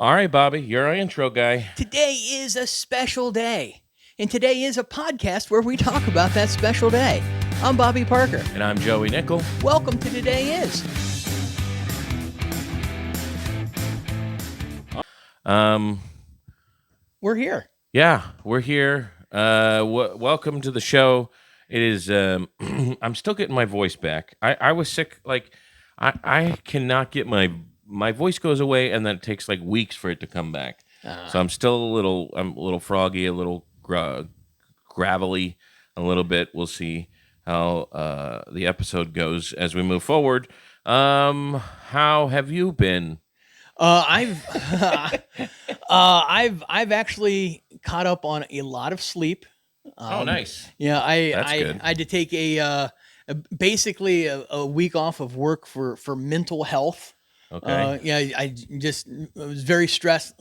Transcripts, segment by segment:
All right, Bobby, you're our intro guy. Today is a special day, and today is a podcast where we talk about that special day. I'm Bobby Parker. And I'm Joey Nickel. Welcome to Today Is. We're here. Yeah, we're here. Welcome to the show. It is, I'm still getting my voice back. I was sick, I cannot get my voice goes away, and then it takes like weeks for it to come back. So I'm still a little froggy, a little gravelly, a little bit. We'll see how the episode goes as we move forward. How have you been? I've actually caught up on a lot of sleep. Oh, nice. Yeah, That's good. I had to take basically a week off of work for mental health. Okay. I was very stressed,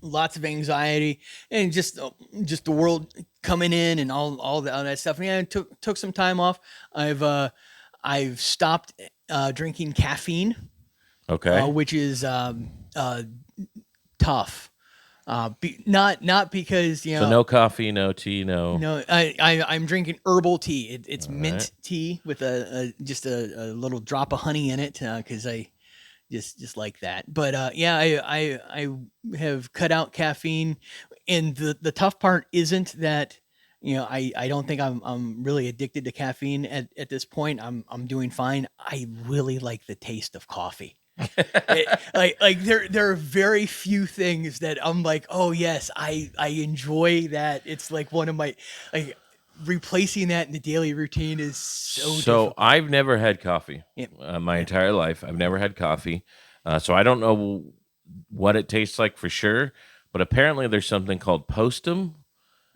lots of anxiety, and just the world coming in and all that stuff. Yeah, I took some time off. I've stopped drinking caffeine. Okay. Which is tough. Not because So no coffee, no tea, no. No, I'm drinking herbal tea. It's All mint right. tea with just a little drop of honey in it because I just like that. But I have cut out caffeine, and the tough part isn't that I don't think I'm really addicted to caffeine at this point. I'm doing fine. I really like the taste of coffee. There are very few things that I'm like, oh yes, I enjoy that. It's like one of my replacing that in the daily routine is so difficult. I've never had coffee Yeah. my entire life. I've never had coffee, so I don't know what it tastes like for sure. But apparently, there's something called Postum,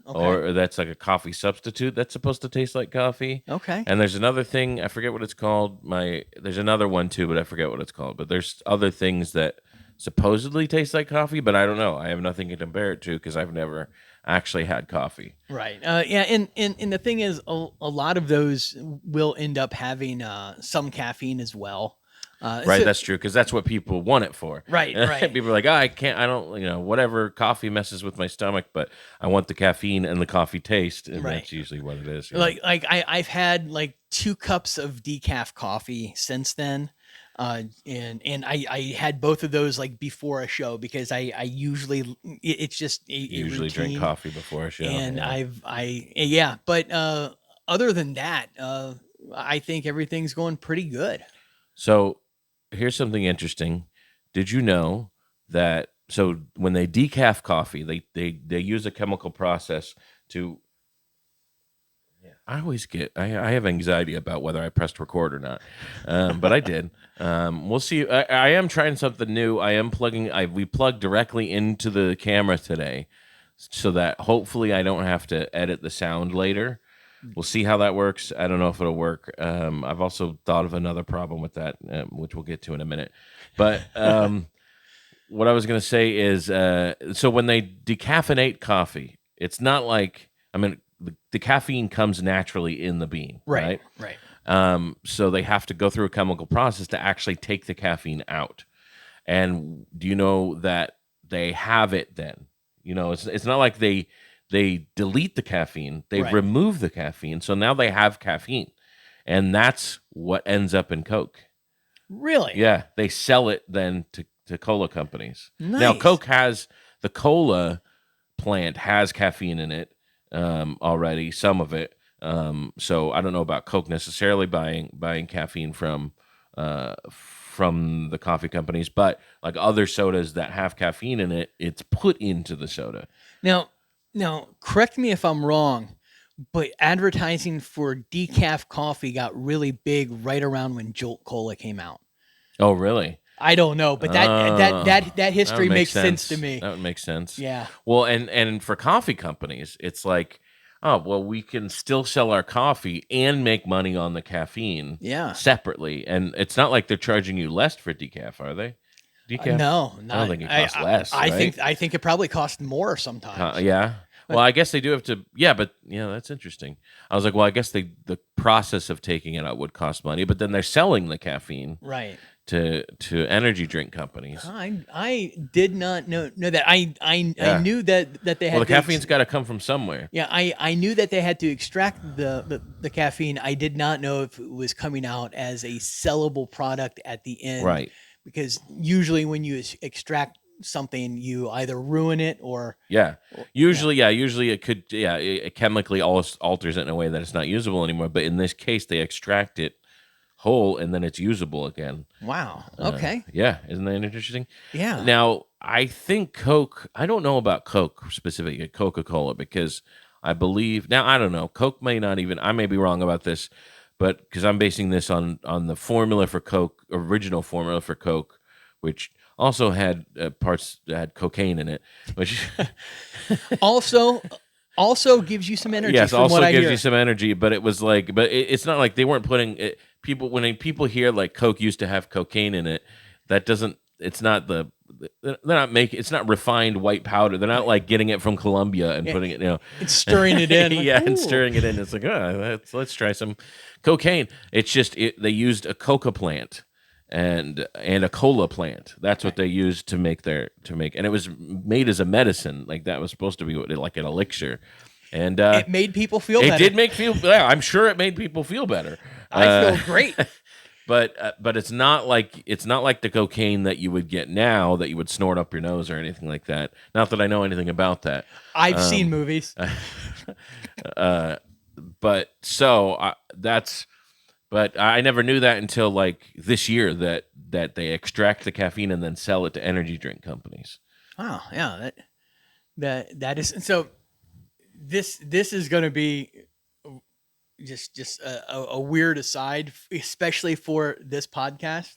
Okay. or that's like a coffee substitute that's supposed to taste like coffee. Okay. And there's another thing, I forget what it's called. There's another one too, but I forget what it's called. But there's other things that supposedly taste like coffee, but I don't know. I have nothing to compare it to because I've never actually had coffee. Right. And the thing is, a lot of those will end up having some caffeine as well. Right, So- that's true, because that's what people want it for. Right. People are like, I don't, whatever, coffee messes with my stomach, but I want the caffeine and the coffee taste, and Right. that's usually what it is. I've had like 2 cups of decaf coffee since then. And I had both of those like before a show because I usually it's just a usually routine. drink coffee before a show. And yeah. but other than that, I think everything's going pretty good. So here's something interesting. Did you know that? So when they decaf coffee, they use a chemical process to. I always I have anxiety about whether I pressed record or not, but I did. We'll see. I am trying something new. I am we plugged directly into the camera today, so that hopefully I don't have to edit the sound later. We'll see how that works. I don't know if it'll work. I've also thought of another problem with that, which we'll get to in a minute. But what I was going to say is, so when they decaffeinate coffee, it's not like, the caffeine comes naturally in the bean, right? Right. So they have to go through a chemical process to actually take the caffeine out. And do you know that they have it then? It's not like they delete the caffeine, they Right. remove the caffeine. So now they have caffeine. And that's what ends up in Coke. Really? Yeah, they sell it then to cola companies. Nice. Now, the cola plant has caffeine in it already, some of it. So I don't know about Coke necessarily buying caffeine from the coffee companies, but like other sodas that have caffeine in it, it's put into the soda. Now, correct me if I'm wrong, but advertising for decaf coffee got really big right around when Jolt Cola came out. Oh, really? I don't know, but that history would make makes sense to me. That would make sense. Yeah. Well, and for coffee companies, it's like, oh, well, we can still sell our coffee and make money on the caffeine separately. And it's not like they're charging you less for decaf, are they? Decaf? No, I don't think it costs less. I right? think it probably costs more sometimes. Yeah. Well, I guess they do have to. Yeah, but that's interesting. I was like, well, I guess the process of taking it out would cost money, but then they're selling the caffeine Right. to energy drink companies. I did not know that. I Yeah. knew that they had. Well, the caffeine's got to come from somewhere. Yeah, I knew that they had to extract the caffeine. I did not know if it was coming out as a sellable product at the end. Right. Because usually when you extract something, you either ruin it or usually it could it chemically alters it in a way that it's not usable anymore. But in this case, they extract it whole and then it's usable again. Wow. Okay. Isn't that interesting? Yeah. Now, I think Coke, I don't know about Coke specifically, Coca-Cola, because I believe, now I don't know, Coke may not even, I may be wrong about this, but because I'm basing this on the formula for Coke, original formula for Coke, which also had parts that had cocaine in it, which also gives you some energy. Yes, also gives you some energy, but it was like, it's not like they weren't putting it, people, when people hear like Coke used to have cocaine in it, that doesn't, it's not they're not making, it's not refined white powder. They're not like getting it from Colombia and putting it, it's stirring it in. Like, and stirring it in. It's like, let's try some cocaine. It's just, they used a coca plant and a cola plant. That's what they used to make, and it was made as a medicine. Like that was supposed to be like an elixir. And it made people feel better. It did make I'm sure it made people feel better. I feel great. But it's not like the cocaine that you would get now that you would snort up your nose or anything like that. Not that I know anything about that. I've seen movies. But I never knew that until like this year that they extract the caffeine and then sell it to energy drink companies. Oh yeah, that is so. This is going to be just a weird aside, especially for this podcast.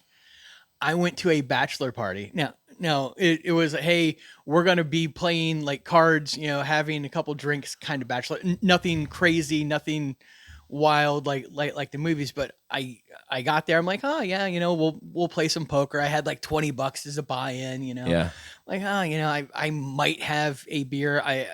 I went to a bachelor party. Now it was, hey, we're going to be playing like cards, having a couple drinks, kind of bachelor, nothing crazy, nothing wild like the movies. But I got there. I'm like, oh yeah, we'll play some poker. I had like $20 as a buy-in, Yeah. Like, I might have a beer. I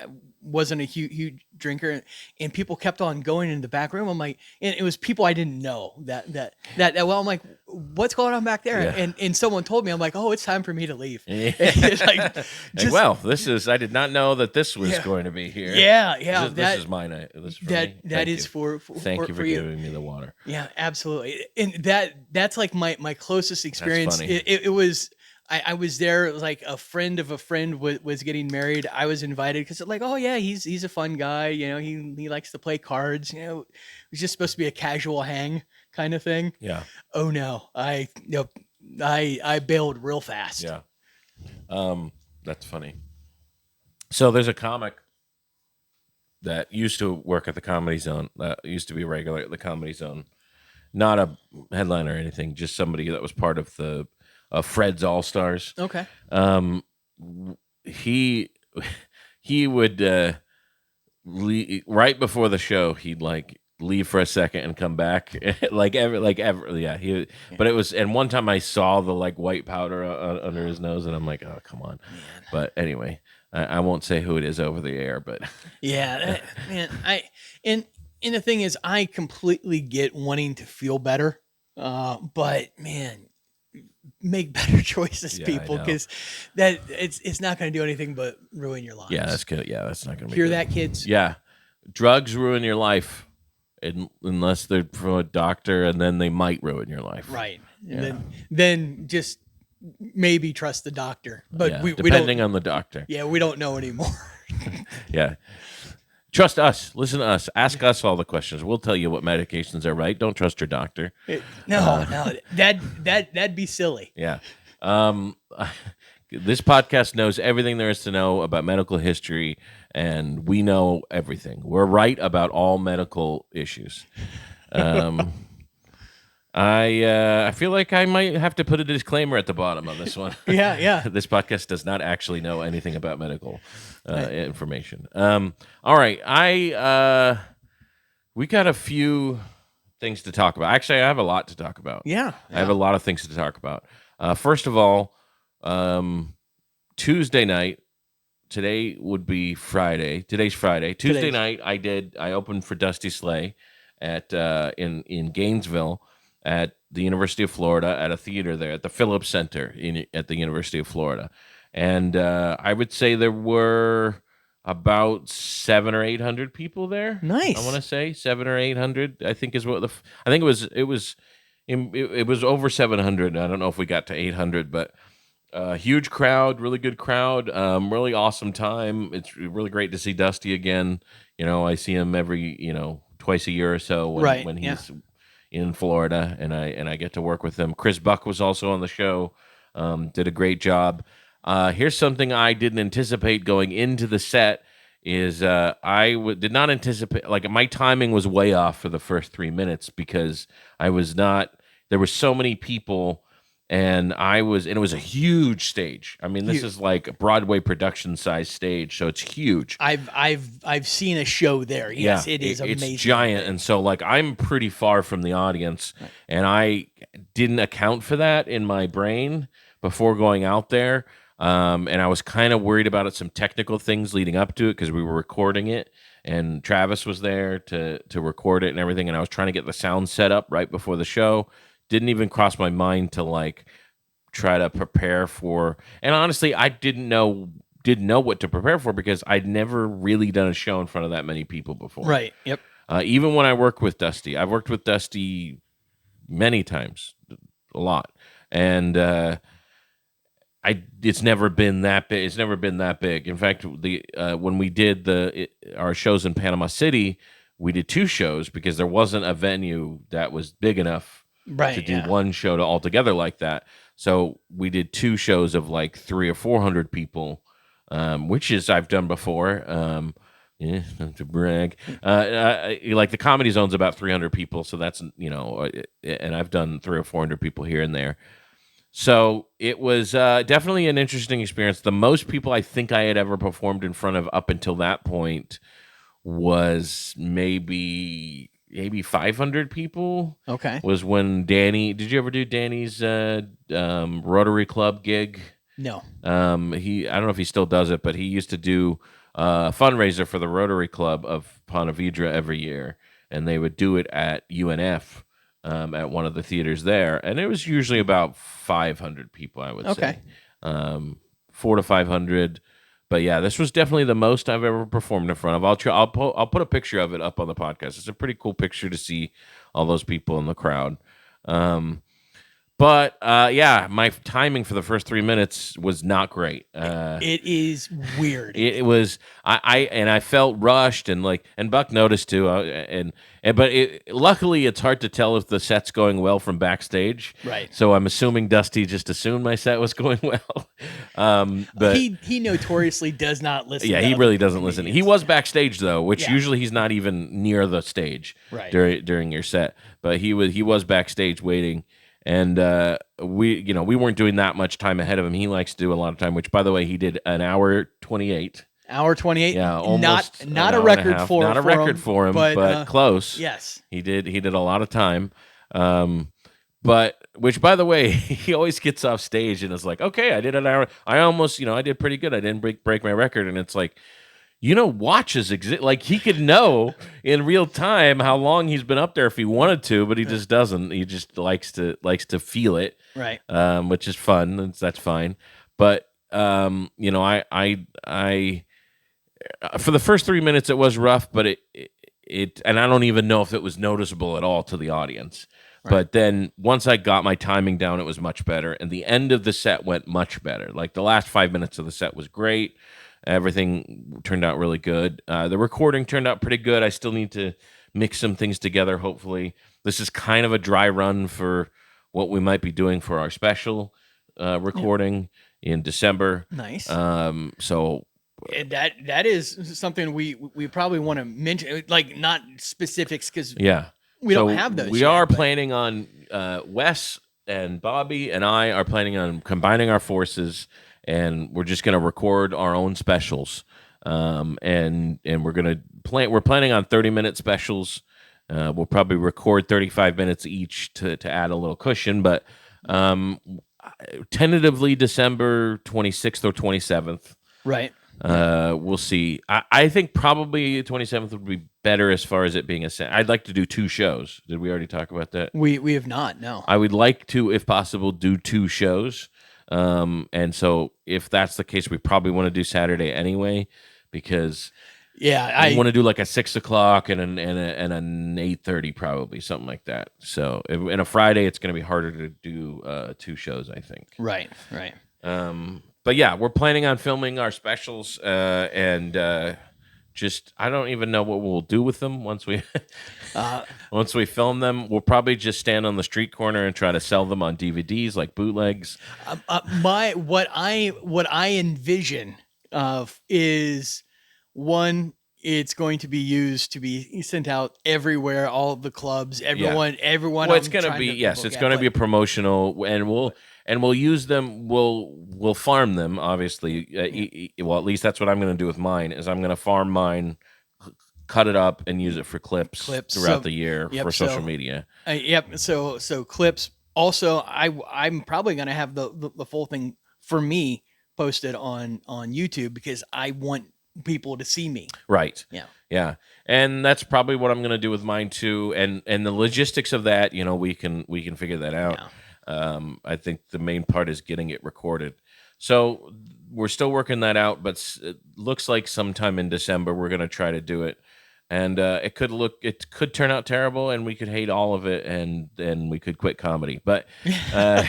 wasn't a huge drinker, and people kept on going in the back room. I'm like, and it was people I didn't know that well. I'm like, what's going on back there? Yeah. And someone told me, I'm like, oh, it's time for me to leave. It's like, well, I did not know that this was going to be here. Yeah. This is mine. This is for me. That is for thank you for giving me the water. Yeah, absolutely. And that's like my closest experience. That's funny. It was. I was there. It was like a friend of a friend was getting married. I was invited because like, oh yeah, he's a fun guy. He likes to play cards. It was just supposed to be a casual hang kind of thing. Yeah. Oh no, I bailed real fast. Yeah. That's funny. So there's a comic that used to work at the Comedy Zone. That used to be regular at the Comedy Zone. Not a headliner or anything. Just somebody that was part of the Fred's All Stars. Okay. He would leave, right before the show. He'd like leave for a second and come back, like ever. Yeah. But it was. And one time I saw the like white powder under his nose, and I'm like, oh come on. Man. But anyway, I won't say who it is over the air. But yeah, man. And the thing is, I completely get wanting to feel better, but man. Make better choices, people, because that it's not going to do anything but ruin your lives. Yeah, that's good. Yeah, that's not going to hear that, kids. Yeah, drugs ruin your life, unless they're from a doctor, and then they might ruin your life. Right. Yeah. Then just maybe trust the doctor, but we depending on the doctor. Yeah, we don't know anymore. Yeah. Trust us. Listen to us. Ask us all the questions. We'll tell you what medications are right. Don't trust your doctor. No, that'd be silly. Yeah. This podcast knows everything there is to know about medical history, and we know everything. We're right about all medical issues. I feel like I might have to put a disclaimer at the bottom of this one. Yeah. This podcast does not actually know anything about medical information. All right, we got a few things to talk about. Actually, I have a lot to talk about. Yeah. I have a lot of things to talk about. First of all, Tuesday night, today would be Friday. Today's Friday. Tuesday Today's- night, I opened for Dusty Slay at in Gainesville at the University of Florida at a theater there at the Phillips Center at the University of Florida, and I would say there were about 700 or 800 people there. Nice. I want to say 700 or 800. I think is what I think it was over 700. I don't know if we got to 800, but huge crowd, really good crowd, really awesome time. It's really great to see Dusty again. I see him every twice a year or so when he's in Florida, and I get to work with him. Chris Buck was also on the show, did a great job. Here's something I didn't anticipate going into the set is did not anticipate, like, my timing was way off for the first 3 minutes because there were so many people, and it was a huge stage. I mean, this is like a Broadway production size stage, so it's huge. I've seen a show there. Yes, yeah, it is amazing. It's giant, and so like I'm pretty far from the audience, and I didn't account for that in my brain before going out there. And I was kind of worried about some technical things leading up to it because we were recording it, and Travis was there to record it and everything, and I was trying to get the sound set up right before the show. Didn't even cross my mind to like try to prepare for, and honestly, I didn't know what to prepare for because I'd never really done a show in front of that many people before. Right. Yep. Even when I work with Dusty, I've worked with Dusty many times, a lot, and it's never been that big. It's never been that big. In fact, when we did our shows in Panama City, we did 2 shows because there wasn't a venue that was big enough to do one show altogether like that. So we did 2 shows of like 300 or 400 people, which is I've done before. Not to brag. Like the Comedy Zone's about 300 people, so that's and I've done 300 or 400 people here and there. So it was definitely an interesting experience. The most people I think I had ever performed in front of up until that point was maybe 500 people. Okay. Was when Danny, did you ever do Danny's Rotary Club gig? No. I don't know if he still does it, but he used to do a fundraiser for the Rotary Club of Ponte Vedra every year, and they would do it at UNF. At one of the theaters there, and it was usually about 500 people, I would say. 400 to 500. But yeah, this was definitely the most I've ever performed in front of. I'll put a picture of it up on the podcast. It's a pretty cool picture to see all those people in the crowd. But yeah, my timing for the first 3 minutes was not great. It is weird. It was I felt rushed, and Buck noticed too. But luckily it's hard to tell if the set's going well from backstage. Right. So I'm assuming Dusty just assumed my set was going well. But he notoriously does not listen. Yeah, he really doesn't listen. He was backstage though, which usually he's not even near the stage during your set. But he was backstage waiting. And we weren't doing that much time ahead of him. He likes to do a lot of time, which, by the way, he did an hour 28. Hour 28. Yeah, almost not a record for not a record for him, but close. Yes, he did a lot of time. But which, by the way, he always gets off stage and is like, okay, I did an hour. I did pretty good. I didn't break my record, and it's like, watches exist. Like, he could know in real time how long he's been up there if he wanted to, but he just doesn't. He just likes to feel it, right? Which is fun. That's fine. But I for the first 3 minutes it was rough, but it and I don't even know if it was noticeable at all to the audience. Right. But then once I got my timing down, it was much better, and the end of the set went much better. Like, the last 5 minutes of the set was great. Everything turned out really good. The recording turned out pretty good. I still need to mix some things together, hopefully. This is kind of a dry run for what we might be doing for our special recording in December. Nice. So that is something we probably want to mention, like, not specifics, because we don't have those. We are planning on Wes and Bobby and I are planning on combining our forces, and we're just going to record our own specials. And we're going to we're planning on 30-minute specials. We'll probably record 35 minutes each to add a little cushion, but tentatively December 26th or 27th. Right. We'll see. I think probably the 27th would be better as far as it being I'd like to do 2 shows. Did we already talk about that? We have not. No. I would like to, if possible, do 2 shows. And so if that's the case, we probably want to do Saturday anyway, because I want to do like a 6 o'clock and an 8:30 probably, something like that. So and a Friday, it's going to be harder to do 2 shows, I think. Right. But yeah, we're planning on filming our specials, and just I don't even know what we'll do with them once we once we film them. We'll probably just stand on the street corner and try to sell them on DVDs like bootlegs. What I envision is one. It's going to be used to be sent out everywhere, all the clubs, everyone. Well, it's going to be it's going to be a promotional, and we'll use them. We'll farm them, obviously. Well, at least that's what I'm going to do with mine. Is I'm going to farm mine, cut it up, and use it for clips throughout the year for social media. So clips. Also, I'm probably going to have the full thing for me posted on YouTube, because I want people to see me. Right. Yeah. And that's probably what I'm going to do with mine too. And the logistics of that, we can figure that out. I think the main part is getting it recorded. So we're still working that out, but it looks like sometime in December we're going to try to do it. And it could turn out terrible, and we could hate all of it, and then we could quit comedy. But well,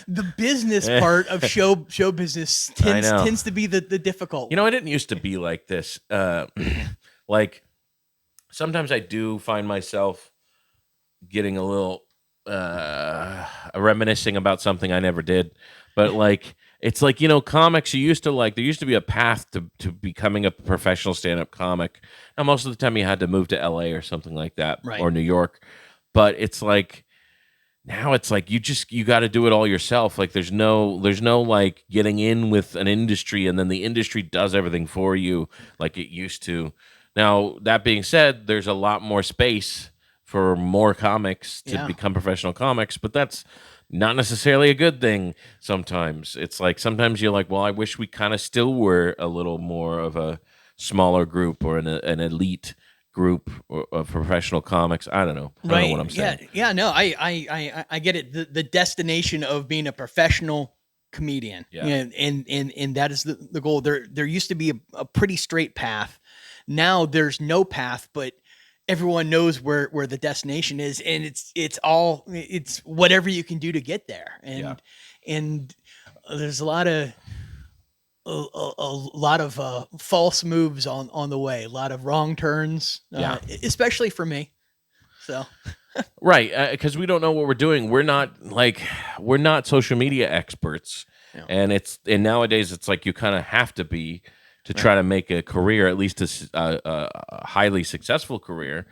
the business part of show business tends to be the difficult one. It didn't used to be like this. Like sometimes I do find myself getting a little reminiscing about something I never did, but like. It's like, comics, there used to be a path to becoming a professional stand-up comic. Now, most of the time you had to move to LA or something like that, right, or New York. But it's like, now it's like you got to do it all yourself. Like there's no like getting in with an industry and then the industry does everything for you like it used to. Now, that being said, there's a lot more space for more comics to become professional comics, but that's not necessarily a good thing sometimes. It's like sometimes you're like, well, I wish we kind of still were a little more of a smaller group or an elite group of professional comics. I don't know. I don't know what I'm saying. Yeah, no, I get it. The destination of being a professional comedian. Yeah. And that is the goal. There used to be a pretty straight path. Now there's no path, but everyone knows where the destination is, and it's whatever you can do to get there. And there's a lot of false moves on the way, a lot of wrong turns, especially for me. So right, because we don't know what we're doing. We're not social media experts, and nowadays it's like you kind of have to be to try to make a career, at least a highly successful career,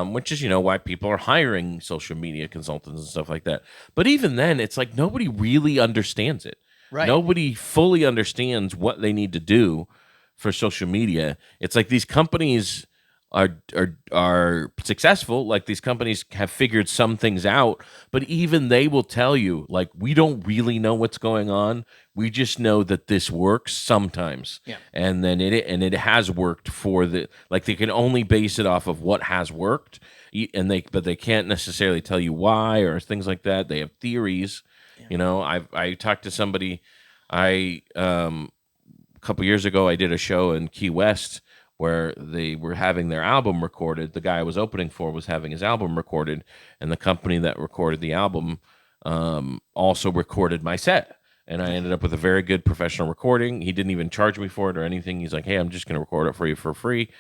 which is, why people are hiring social media consultants and stuff like that. But even then, it's like nobody really understands it. Right. Nobody fully understands what they need to do for social media. It's like these companies are successful. Like these companies have figured some things out, but even they will tell you, like, we don't really know what's going on. We just know that this works sometimes. Yeah. And then it has worked they can only base it off of what has worked, but they can't necessarily tell you why or things like that. They have theories. Yeah. I talked to somebody, a couple years ago, I did a show in Key West where they were having their album recorded. The guy I was opening for was having his album recorded, and the company that recorded the album also recorded my set. And I ended up with a very good professional recording. He didn't even charge me for it or anything. He's like, hey, I'm just going to record it for you for free.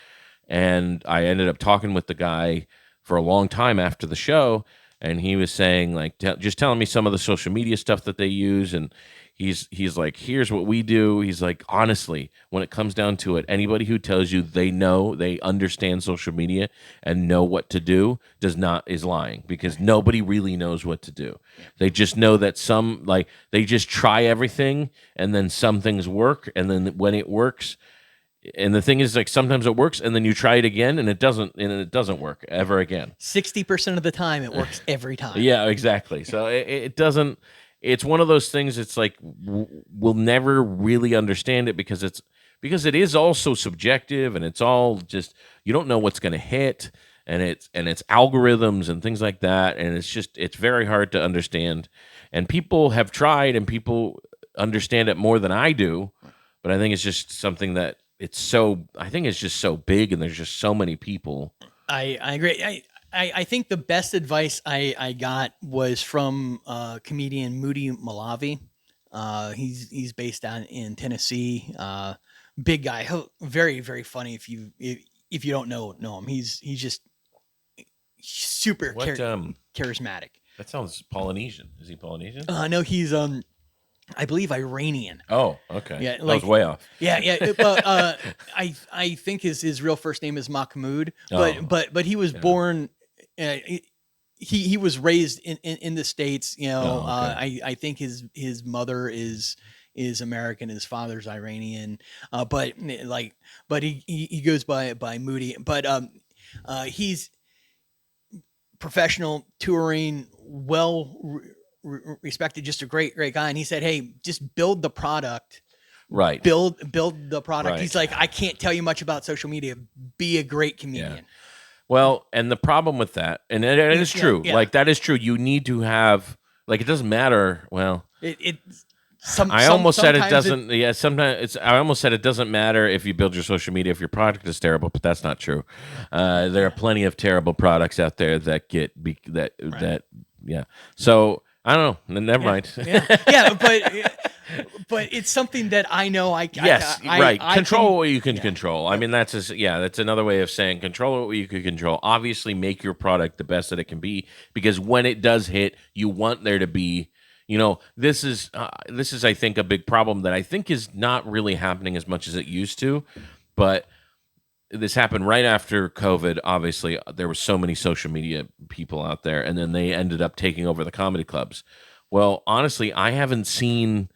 And I ended up talking with the guy for a long time after the show, and he was saying, like, just telling me some of the social media stuff that they use, and he's like, here's what we do. He's like, honestly, when it comes down to it, anybody who tells you they understand social media and know what to do is lying, because nobody really knows what to do. They just know that they just try everything, and then some things work, and then when it works, and the thing is, like, sometimes it works, and then you try it again, and it doesn't work ever again. 60% of the time, it works every time. Yeah, exactly. So it doesn't. it's one of those things. It's like we'll never really understand it because it is all so subjective, and it's all just you don't know what's going to hit, and it's algorithms and things like that, and it's very hard to understand. And people have tried, and people understand it more than I do, but I think it's just something that I think it's just so big, and there's just so many people. I agree. I think the best advice I got was from comedian Moody Malavi. He's based down in Tennessee. Big guy, very very funny. If you don't know him, he's just super What charismatic. That sounds Polynesian. Is he Polynesian? No, he's I believe Iranian. Oh, okay. Yeah, that was way off. Yeah. But I think his real first name is Mahmoud. But he was born. He was raised in the States. You know, okay. I think his mother is American, his father's Iranian. But he goes by Moody. But he's professional, touring, respected, just a great guy. And he said, hey, just build the product. Right. Build the product. Right. He's like, I can't tell you much about social media. Be a great comedian. Yeah. Well, and the problem with that, and it is true. Yeah. Like that is true. You need to have it doesn't matter. Well, I almost said it doesn't. Sometimes I almost said it doesn't matter if you build your social media if your product is terrible, but that's not true. There are plenty of terrible products out there that yeah. So I don't know. Never mind. But it's something that I know. Control what you can control. I mean, that's another way of saying control what you can control. Obviously, make your product the best that it can be, because when it does hit, you want there to be. You know, this is I think a big problem that I think is not really happening as much as it used to, but this happened right after COVID. Obviously, there were so many social media people out there, and then they ended up taking over the comedy clubs. Well, honestly, I haven't seen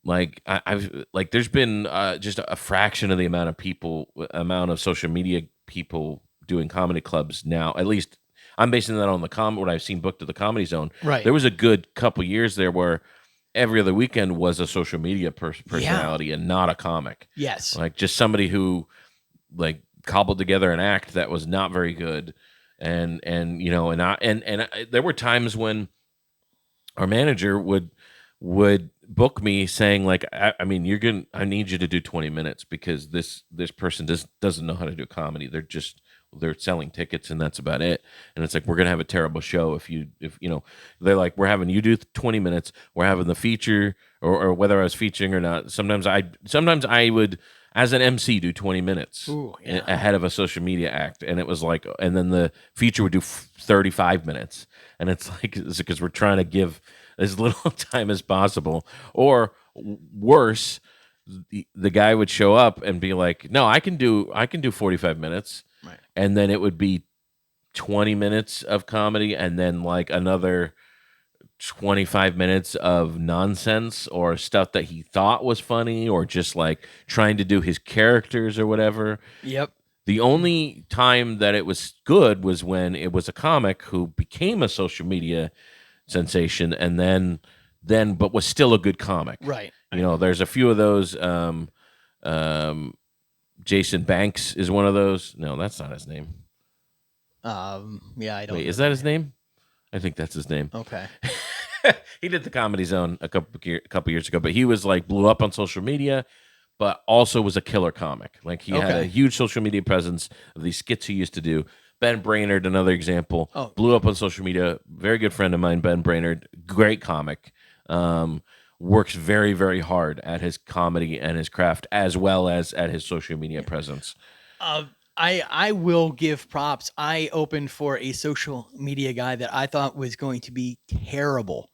there's been just a fraction of the amount of social media people doing comedy clubs now. At least I'm basing that on what I've seen booked at the Comedy Zone. Right. There was a good couple years there where every other weekend was a social media personality and not a comic. Yes. Like just somebody who cobbled together an act that was not very good. And there were times when our manager would book me saying I need you to do 20 minutes because this person doesn't know how to do comedy. They're selling tickets and that's about it. And it's like, we're going to have a terrible show if they're like, we're having you do 20 minutes. We're having the feature or whether I was featuring or not. Sometimes I would, as an MC, do 20 minutes ahead of a social media act. And it was like, and then the feature would do 35 minutes. And it's because we're trying to give as little time as possible. Or worse, the guy would show up and be like, no, I can do 45 minutes. Right. And then it would be 20 minutes of comedy and then another 25 minutes of nonsense or stuff that he thought was funny or just trying to do his characters or whatever. Yep. The only time that it was good was when it was a comic who became a social media sensation and then but was still a good comic. Right. There's a few of those. Jason Banks is one of those. No, that's not his name. I don't. Wait, is that his name? I think that's his name. Okay. He did the Comedy Zone a couple years ago, but he was blew up on social media, but also was a killer comic. He had a huge social media presence of these skits he used to do. Ben Brainerd, another example, blew up on social media. Very good friend of mine, Ben Brainerd, great comic. Works very, very hard at his comedy and his craft as well as at his social media presence. I will give props. I opened for a social media guy that I thought was going to be terrible,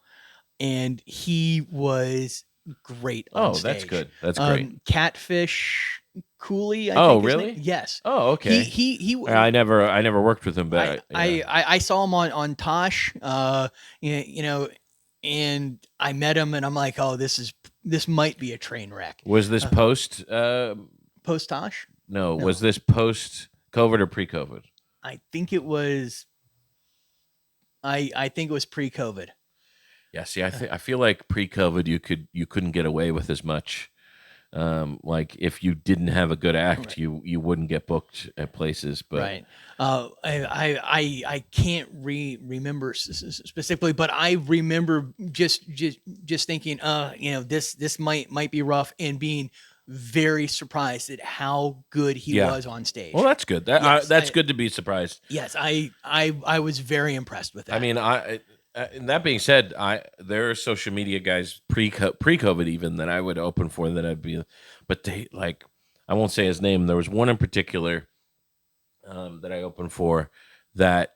and he was great on stage. That's good. That's great. Catfish Cooley. I think really? Yes. Oh, okay. He I never worked with him, but I saw him on Tosh. And I met him, and I'm like, oh, this might be a train wreck. Was this post Tosh? No, was this post COVID or pre-COVID? I think it was. I think it was pre-COVID. Yeah, see, I feel like pre-COVID you couldn't get away with as much. Like if you didn't have a good act, Right. you wouldn't get booked at places. But Right. I can't remember specifically, but I remember just thinking, this might be rough, and being very surprised at how good he yeah, was on well, stage. that's good. Yes, That's good to be surprised. yes, I was very impressed with I that. mean, and that being said, there are social media guys pre-COVID even that I would open for that I'd be, but they like I won't say his name. There was one in particular that I opened for that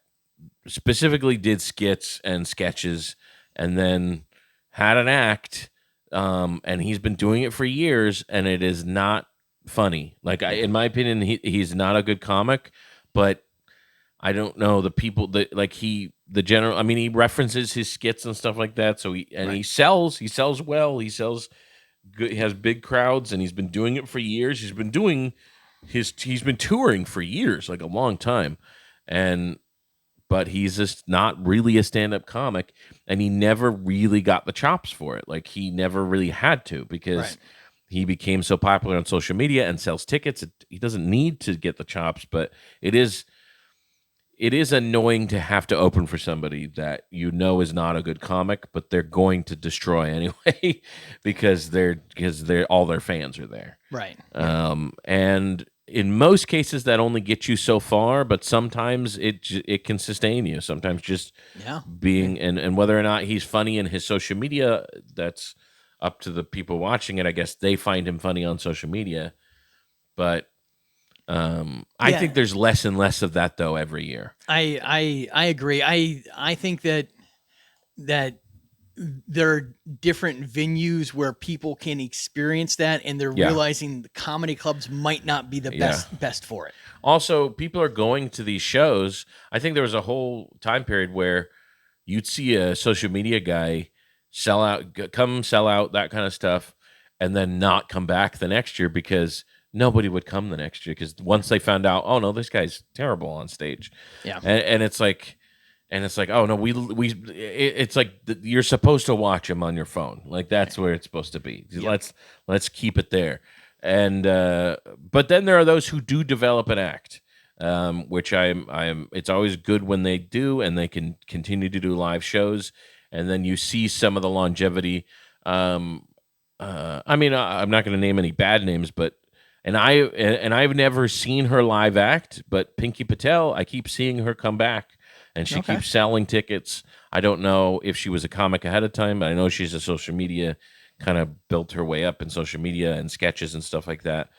specifically did skits and sketches, and then had an act, and he's been doing it for years, and it is not funny. Like Yeah. in my opinion, he's not a good comic, but I don't know the people that like the general. I mean, he references his skits and stuff like that. So Right. he sells well. He sells good. He has big crowds, and he's been doing it for years. He's been touring for years, like a long time, and but he's just not really a stand-up comic, and he never really got the chops for it. Like he never really had to because Right. he became so popular on social media and sells tickets. He doesn't need to get the chops, but it is annoying to have to open for somebody that you know is not a good comic, but they're going to destroy anyway because they're all their fans are there. Right. And in most cases that only gets you so far, but sometimes it can sustain you. Sometimes just Yeah. being and whether or not he's funny in his social media, that's up to the people watching it. I guess they find him funny on social media, but I think Yeah. there's less and less of that though every year. I agree. I think that there are different venues where people can experience that, and they're Yeah. realizing the comedy clubs might not be the Yeah. best for it. Also, people are going to these shows. I think there was a whole time period where you'd see a social media guy sell out, that kind of stuff, and then not come back the next year because nobody would come the next year because once they found out, oh no, this guy's terrible on stage, Yeah. and it's like. And it's like, oh no, it's like you're supposed to watch him on your phone, like that's where it's supposed to be. Yep. Let's keep it there, and but then there are those who do develop an act, which I'm. It's always good when they do, and they can continue to do live shows, and then you see some of the longevity. I mean, I'm not going to name any bad names, but I've never seen her live act, but Pinky Patel, I keep seeing her come back, and she Okay. keeps selling tickets. I don't know if she was a comic ahead of time, but I know she's a social media kind of built her way up in social media and sketches and stuff like that.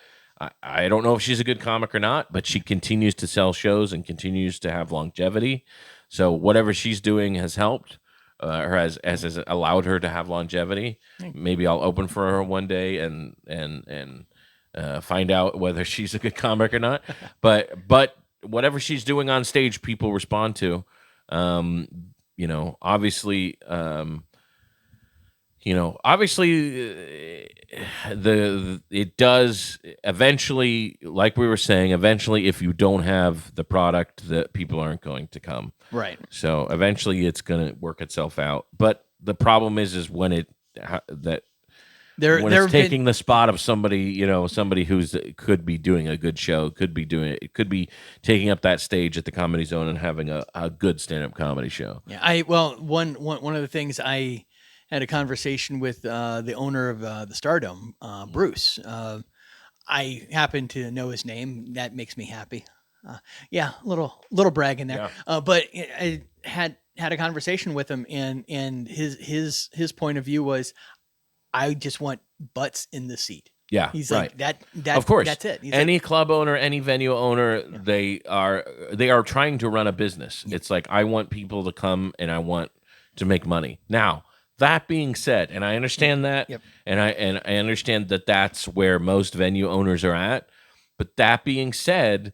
I don't know if she's a good comic or not, but she continues to sell shows and continues to have longevity. So whatever she's doing has helped, or has allowed her to have longevity. Maybe I'll open for her one day and find out whether she's a good comic or not. But whatever she's doing on stage, people respond to. Obviously, it does eventually, like we were saying, eventually, if you don't have the product, that people aren't going to come. Right. So eventually, it's going to work itself out. But the problem is when when There it's taking the spot of somebody, somebody who's could be doing a good show, could be taking up that stage at the Comedy Zone and having a good stand-up comedy show. Yeah. One of the things, I had a conversation with the owner of the Stardome, Bruce. I happen to know his name. That makes me happy. Yeah, little brag in there. Yeah. But I had a conversation with him, and his point of view was, I just want butts in the seat. Yeah, He's right. like that. Of course, that's it. He's any like, club owner, any venue owner, they are trying to run a business. It's like, I want people to come and I want to make money. Now, that being said, and I understand that, Yep. and I understand that that's where most venue owners are at. But that being said,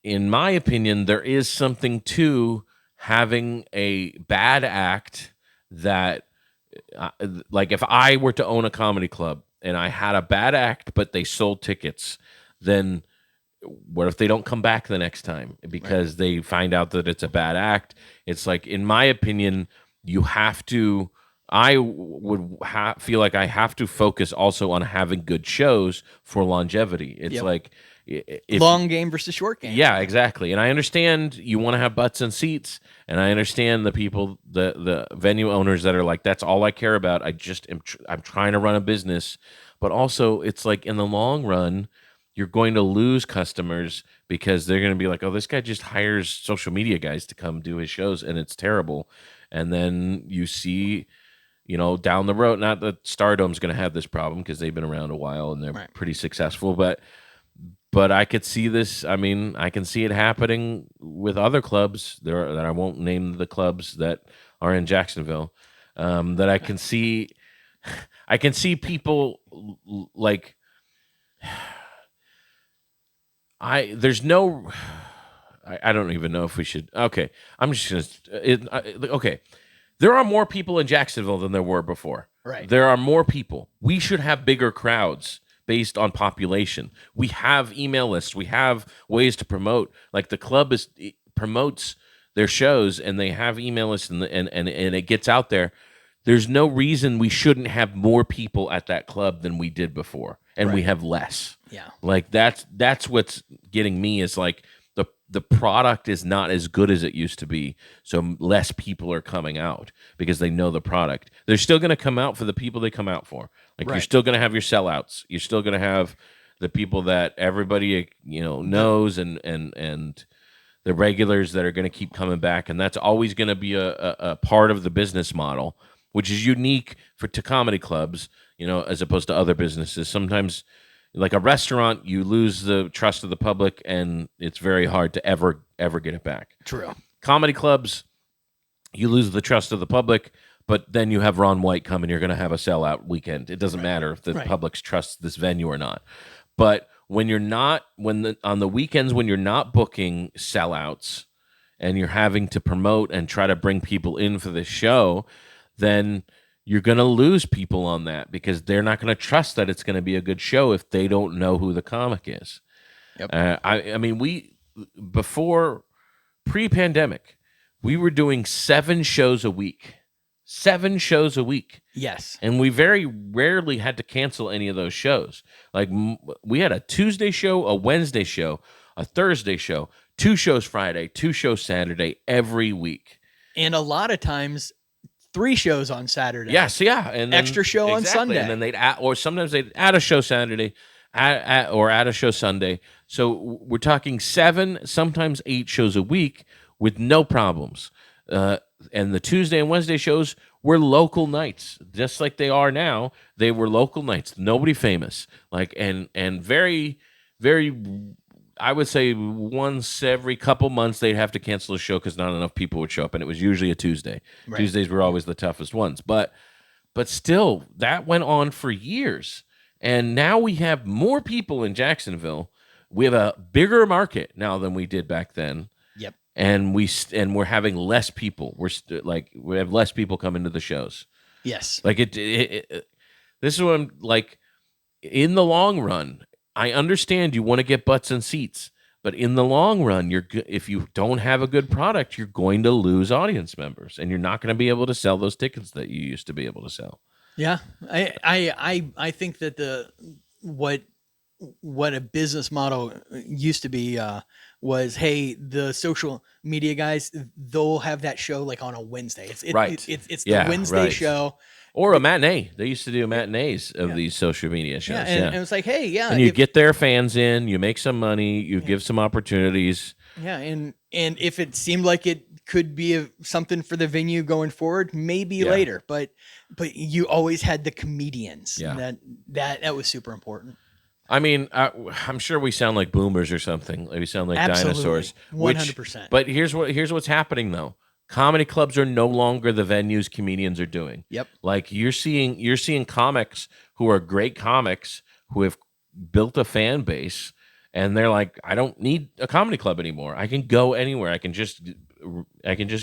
in my opinion, there is something to having a bad act that, like if I were to own a comedy club and I had a bad act, but they sold tickets, then what if they don't come back the next time because they find out that it's a bad act? It's like, in my opinion, you have to I would feel like I have to focus also on having good shows for longevity. It's like long game versus short game. Yeah, exactly. And I understand you want to have butts and seats, and I understand the people, the venue owners that are like, that's all I care about. I'm trying to run a business, but also it's like in the long run, you're going to lose customers because they're going to be like, oh, this guy just hires social media guys to come do his shows, and it's terrible. And then you see, down the road, not that Stardom's going to have this problem because they've been around a while and they're pretty successful, but I could see this. I mean, I can see it happening with other clubs that I won't name the clubs that are in Jacksonville. That I can see. I can see people like. There's no. I don't even know if we should. Okay, I'm just gonna. Okay, there are more people in Jacksonville than there were before. Right. There are more people. We should have bigger crowds based on population. We have email lists. We have ways to promote. Like the club promotes their shows, and they have email lists, and it gets out there. There's no reason we shouldn't have more people at that club than we did before, and we have less. Yeah. Like that's what's getting me is like the product is not as good as it used to be, so less people are coming out because they know the product. They're still going to come out for the people they come out for. Like you're still going to have your sellouts. You're still going to have the people that everybody knows and the regulars that are going to keep coming back, and that's always going to be a part of the business model, which is unique to comedy clubs, as opposed to other businesses. Sometimes, like a restaurant, you lose the trust of the public, and it's very hard to ever get it back. True. Comedy clubs, you lose the trust of the public, but then you have Ron White come and you're going to have a sellout weekend. It doesn't matter if the public trusts this venue or not. But when you're not, on the weekends when you're not booking sellouts and you're having to promote and try to bring people in for the show, then you're going to lose people on that because they're not going to trust that it's going to be a good show if they don't know who the comic is. Yep. I mean, before pre-pandemic, we were doing 7 shows a week. 7 shows a week. Yes. And we very rarely had to cancel any of those shows. Like we had a Tuesday show, a Wednesday show, a Thursday show, 2 shows Friday, 2 shows Saturday every week. And a lot of times 3 shows on Saturday. Yes, yeah. And extra show on Sunday. And then sometimes they'd add a show Saturday or add a show Sunday. So we're talking 7, sometimes 8 shows a week with no problems. And the Tuesday and Wednesday shows were local nights, just like they are now. They were local nights, nobody famous. Like and very, very, I would say once every couple months they'd have to cancel a show because not enough people would show up, and it was usually a Tuesday. Right. Tuesdays were always the toughest ones, but still, that went on for years. And now we have more people in Jacksonville. We have a bigger market now than we did back then. Yep. And we're having less people. We have less people coming to the shows. Yes. Like this is what I'm like. In the long run, I understand you want to get butts and seats, but in the long run, if you don't have a good product, you're going to lose audience members, and you're not going to be able to sell those tickets that you used to be able to sell. Yeah, I think that what a business model used to be was, hey, the social media guys, they'll have that show like on a Wednesday. It's the Wednesday show. Or a matinee. They used to do matinees of these social media shows. Yeah, and it was like, hey, yeah. And you get their fans in, you make some money, you give some opportunities. Yeah, and if it seemed like it could be something for the venue going forward, maybe later. But you always had the comedians. Yeah. That was super important. I mean, I'm sure we sound like boomers or something. We sound like dinosaurs. 100%. But here's what's happening though. Comedy clubs are no longer the venues comedians are doing. Yep. Like you're seeing comics who are great comics who have built a fan base, and they're like, I don't need a comedy club anymore. I can go anywhere. I can just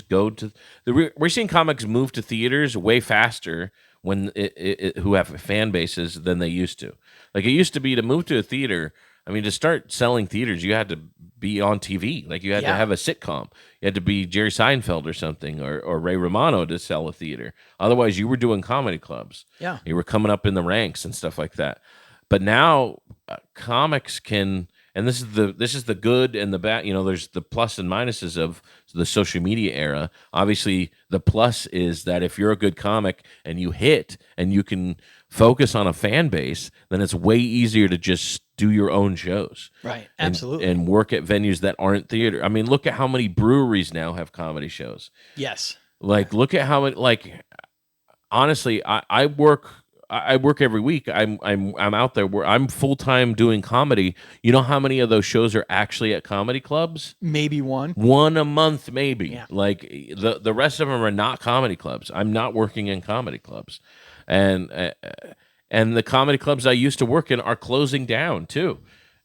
go to we're seeing comics move to theaters way faster who have fan bases than they used to. Like it used to be to move to a theater. I I mean, to start selling theaters, you had to be on TV. Like you had to Yeah. have a sitcom. You had to be Jerry Seinfeld or something, or Ray Romano to sell a theater. Otherwise, you were doing comedy clubs. Yeah. You were coming up in the ranks and stuff like that. But now comics can, and this is the good and the bad. You know, there's the plus and minuses of the social media era. Obviously, the plus is that if you're a good comic and you hit and you can focus on a fan base, then it's way easier to just do your own shows. Right. And- Absolutely. And work at venues that aren't theater. I mean, look at how many breweries now have comedy shows. Yes. Like, look at how it. Like, honestly, I work every week. I'm out there where I'm full time doing comedy. You know how many of those shows are actually at comedy clubs? Maybe one. One a month, maybe. Yeah. Like the rest of them are not comedy clubs. I'm not working in comedy clubs, and the comedy clubs I used to work in are closing down too.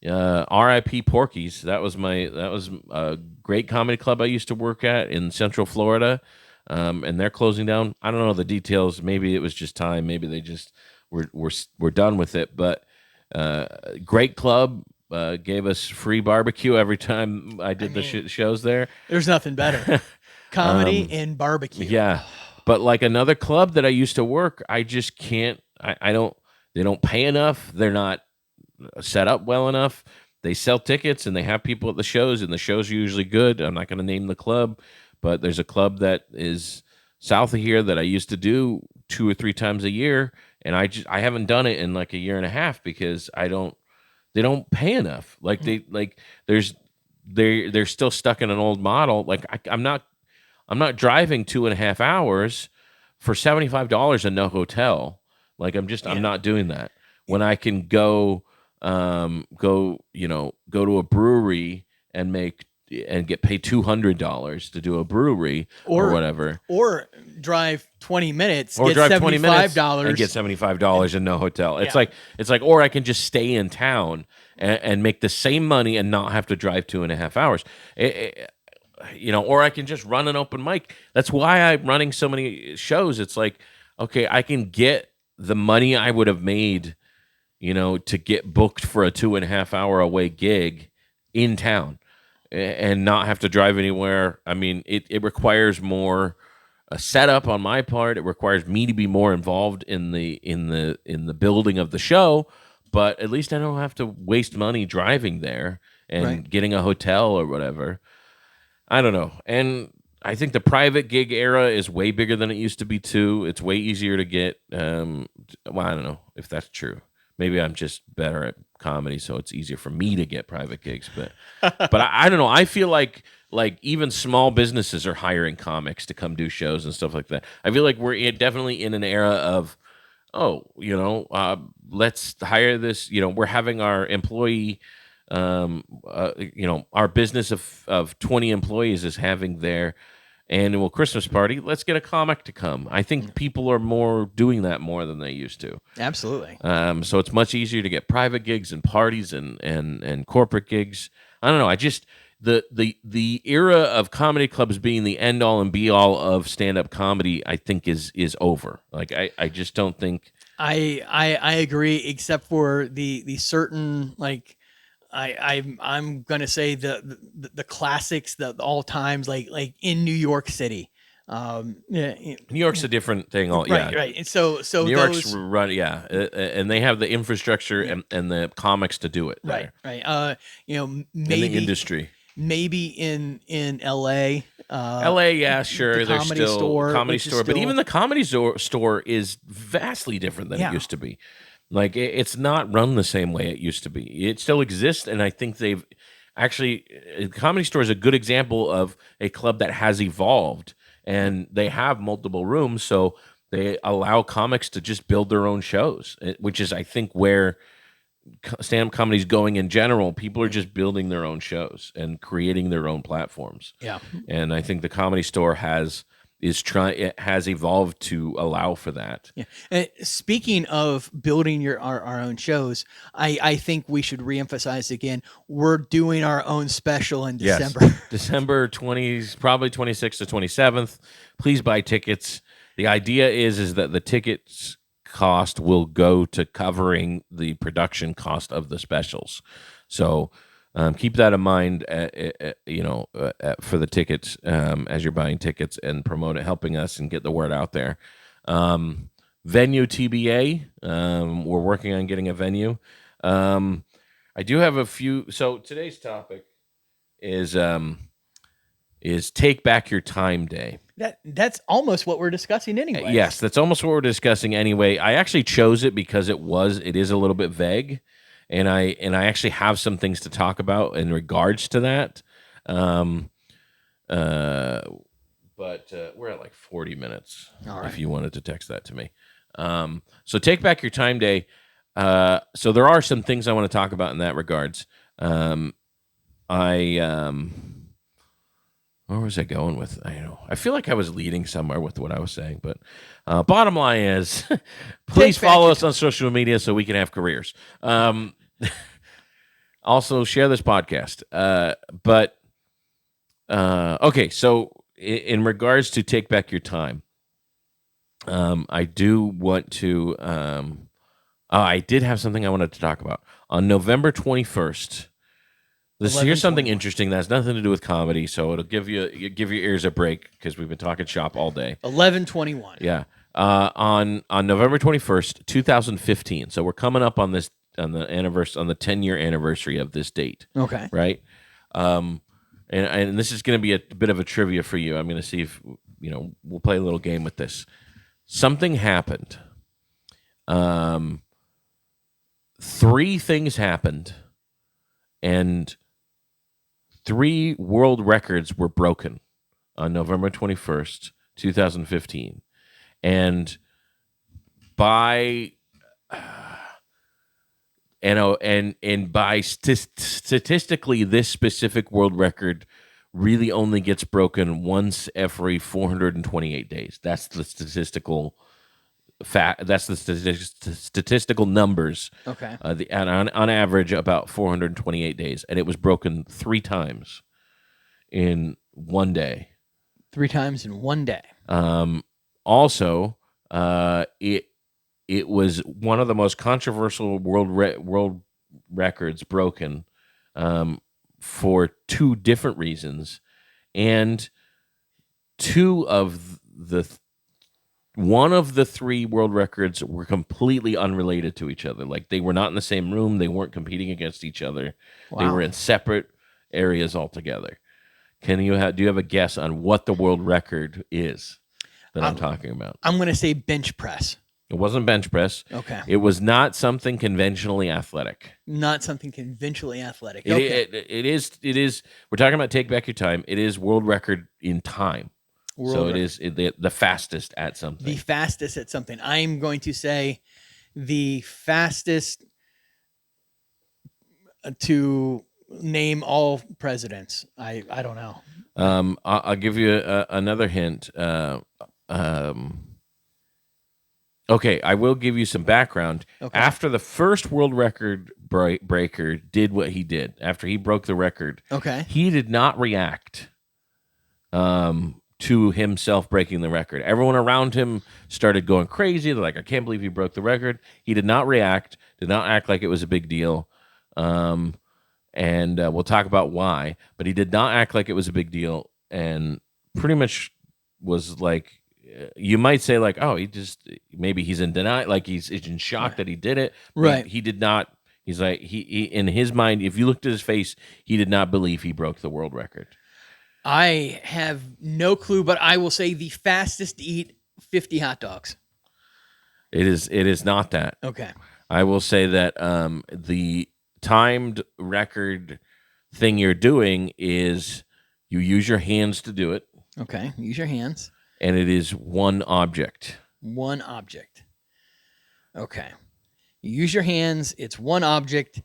R.I.P. Porky's. That was a great comedy club I used to work at in Central Florida, and they're closing down. I don't know the details. Maybe it was just time. Maybe they just were done with it. But great club. Gave us free barbecue every time I did the shows there. There's nothing better. Comedy and barbecue. Yeah. But like another club that I used to work, I just can't. I don't. They don't pay enough. They're not set up well enough. They sell tickets and they have people at the shows, and the shows are usually good. I'm not going to name the club, but there's a club that is south of here that I used to do 2 or 3 times a year, and I haven't done it in like a year and a half because they don't pay enough. Like they're still stuck in an old model. Like I'm not driving 2.5 hours for $75 and no hotel. Like I'm not doing that when I can go to a brewery and get paid $200 to do a brewery or whatever, or drive 20 minutes, or get drive 20 minutes $75 and get $75 and no hotel. It's like, or I can just stay in town and make the same money and not have to drive 2.5 hours. Or I can just run an open mic. That's why I'm running so many shows. It's like, okay, I can get the money I would have made, to get booked for a 2.5 hour away gig in town and not have to drive anywhere. I mean, it requires more a setup on my part. It requires me to be more involved in the building of the show, but at least I don't have to waste money driving there and getting a hotel or whatever. I don't know. And I think the private gig era is way bigger than it used to be too. It's way easier to get. I don't know if that's true. Maybe I'm just better at comedy, so it's easier for me to get private gigs. But I don't know. I feel like even small businesses are hiring comics to come do shows and stuff like that. I feel like we're definitely in an era of, let's hire this. We're having our employee. Our business of 20 employees is having their annual Christmas party. Let's get a comic to come. I think people are more doing that more than they used to. Absolutely. So it's much easier to get private gigs and parties and corporate gigs. I don't know. I just the era of comedy clubs being the end all and be all of stand up comedy, I think is over. Like I just don't think. I agree, except for the certain like. I'm gonna say the classics, the all times, like in New York City. New York's a different thing. Right. And so New York's run, and they have the infrastructure and the comics to do it. Right. Maybe in the industry. Maybe in L.A. L.A. Yeah, sure. There's still comedy store, but still... even the comedy store is vastly different than it used to be. Like it's not run the same way it used to be. It still exists, and I think they've actually. Comedy Store is a good example of a club that has evolved, and they have multiple rooms, so they allow comics to just build their own shows, which is, I think, where stand-up comedy is going in general. People are just building their own shows and creating their own platforms. Yeah, and I think the Comedy Store has evolved to allow for that. Yeah. Speaking of building our own shows, I think we should reemphasize again, we're doing our own special in December. Yes. December 20, probably 26th to 27th. Please buy tickets. The idea is that the tickets cost will go to covering the production cost of the specials. So keep that in mind, for the tickets as you're buying tickets and promote it, helping us and get the word out there. Venue TBA, we're working on getting a venue. I do have a few. So today's topic is Take Back Your Time Day. That's almost what we're discussing anyway. Yes, that's almost what we're discussing anyway. I actually chose it because it is a little bit vague, and I actually have some things to talk about in regards to that. But we're at like 40 minutes. All right. If you wanted to text that to me. So Take Back Your Time Day. So there are some things I want to talk about in that regards. Where was I going with? I feel like I was leading somewhere with what I was saying, but bottom line is, please follow us on social media so we can have careers. Also, share this podcast. Okay, so in regards to Take Back Your Time, I do want to. I did have something I wanted to talk about on November 21st. Here's something interesting that has nothing to do with comedy, so it'll give your ears a break because we've been talking shop all day. 11/21. Yeah. On November 21st, 2015. So we're coming up on the 10-year anniversary of this date. Okay. Right. And this is going to be a bit of a trivia for you. I'm going to see if we'll play a little game with this. Something happened. 3 things happened, and 3 world records were broken on November 21st, 2015. And by statistically, this specific world record really only gets broken once every 428 days. That's the statistical fact. That's the statistical numbers. Okay. On average, about 428 days, and it was broken 3 times in one day. 3 times in one day. Also, it was one of the most controversial world records broken for 2 different reasons, and one of the 3 world records were completely unrelated to each other. Like, they were not in the same room. They weren't competing against each other. Wow. They were in separate areas altogether. Do you have a guess on what the world record is that I'm talking about? I'm going to say bench press. It wasn't bench press. Okay. It was not something conventionally athletic. Not something conventionally athletic. Okay. It is. We're talking about Take Back Your Time. It is world record in time. It is the fastest at something. The fastest at something. I'm going to say the fastest to name all presidents. I don't know. I'll give you another hint. Okay, I will give you some background. Okay. After the first world record breaker did what he did, after he broke the record, okay, he did not react to himself breaking the record. Everyone around him started going crazy. They're like, I can't believe he broke the record. He did not react, did not act like it was a big deal. And we'll talk about why. But he did not act like it was a big deal, and pretty much was like, you might say like, oh, maybe he's in denial, like he's in shock that he did it. Right. He did not. He's like, he in his mind, if you looked at his face, he did not believe he broke the world record. I have no clue, but I will say the fastest to eat 50 hot dogs. It is not that. Okay. I will say that the timed record thing you're doing is you use your hands to do it. Okay. Use your hands. And it is one object. One object. Okay. You use your hands. It's one object.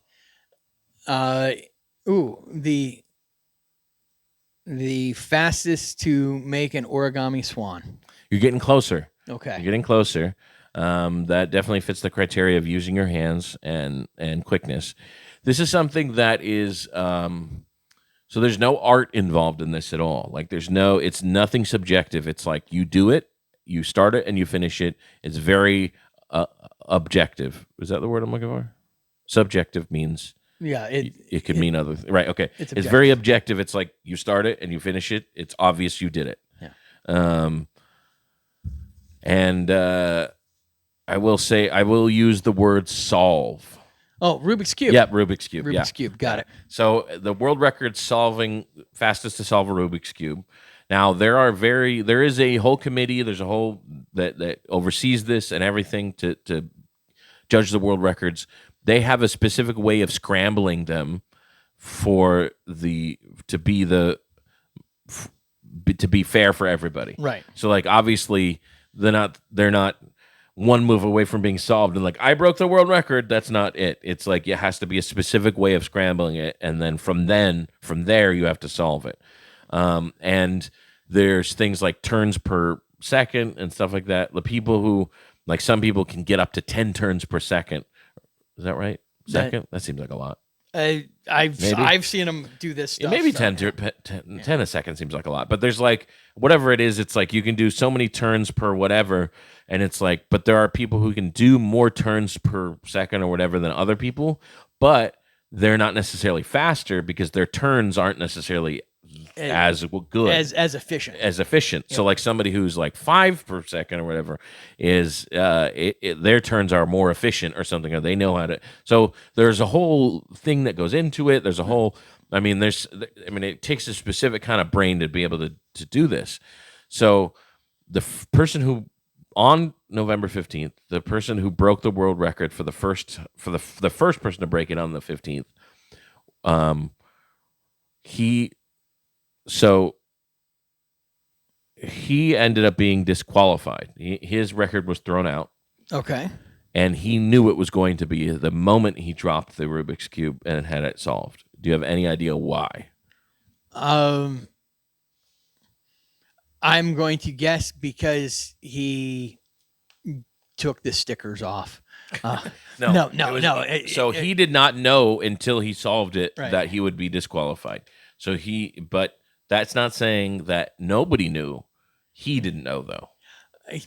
The fastest to make an origami swan. You're getting closer. Okay. You're getting closer. That definitely fits the criteria of using your hands and quickness. This is something that is so there's no art involved in this at all. Like it's nothing subjective. It's like you do it, you start it, and you finish it. It's very objective. Is that the word I'm looking for? Subjective means Yeah, it could mean other right. Okay, It's it's very objective. It's like you start it and you finish it. It's obvious you did it. Yeah. And I will use the word solve. Oh, Rubik's Cube. Yep, Rubik's Cube. Rubik's Cube. Got it. So the world record fastest to solve a Rubik's Cube. Now there is a whole committee. There's a whole that oversees this and everything to judge the world records. They have a specific way of scrambling them to be fair for everybody. Right. So like obviously they're not one move away from being solved and like I broke the world record. That's not it. It's like it has to be a specific way of scrambling it, and then from there you have to solve it. And there's things like turns per second and stuff like that. The people who like some people can get up to 10 turns per second. Is that right? Second? That seems like a lot. I've seen them do this stuff. Yeah, maybe 10 a second seems like a lot. But there's like, whatever it is, it's like you can do so many turns per whatever. And it's like, but there are people who can do more turns per second or whatever than other people. But they're not necessarily faster because their turns aren't necessarily as good. As efficient. So like somebody who's like 5 per second or whatever is their turns are more efficient or something, or they know how to. So there's a whole thing that goes into it. There's a whole. It takes a specific kind of brain to be able to do this. So the person who on November 15th, the person who broke the world record for the first person to break it on the 15th, he ended up being disqualified. His record was thrown out. Okay. And he knew it was going to be the moment he dropped the Rubik's Cube and had it solved. Do you have any idea why? I'm going to guess because he took the stickers off. No. So he did not know until he solved it Right. that he would be disqualified. But that's not saying that nobody knew. He didn't know though.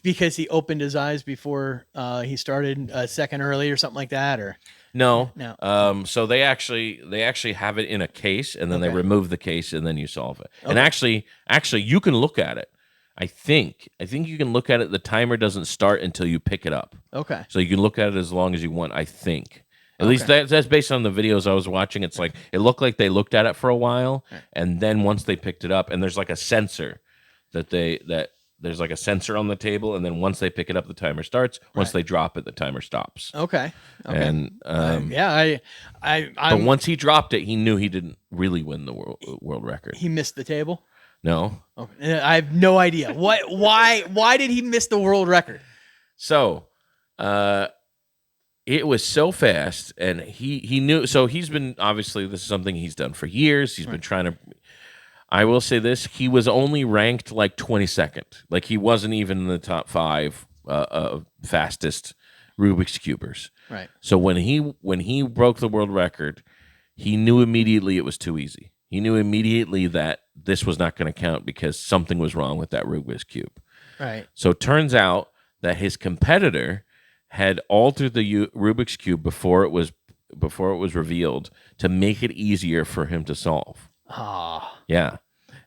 Because he opened his eyes before he started a second early or something like that, or No. No. So they actually have it in a case, and then they Okay. remove the case, and then you solve it. Okay. And actually, you can look at it. I think you can look at it. The timer doesn't start until you pick it up. Okay. So you can look at it as long as you want. I think. At Okay. least that's based on the videos I was watching. It's like it looked like they looked at it for a while, and then once they picked it up, and there's like a sensor there's like a sensor on the table, and then once they pick it up, the timer starts. Once they drop it, the timer stops. Okay. And but once he dropped it, he knew he didn't really win the world record. he missed the table. No. Okay. I have no idea why did he miss the world record? So, it was so fast, and he knew. So he's been obviously this is something he's done for years. He's been trying to. I will say this: he was only ranked like 22nd. Like he wasn't even in the top 5 fastest Rubik's Cubers. Right. So when he broke the world record, he knew immediately it was too easy. He knew immediately that this was not going to count because something was wrong with that Rubik's Cube. Right. So it turns out that his competitor had altered the Rubik's Cube before it was revealed to make it easier for him to solve. Ah. Yeah.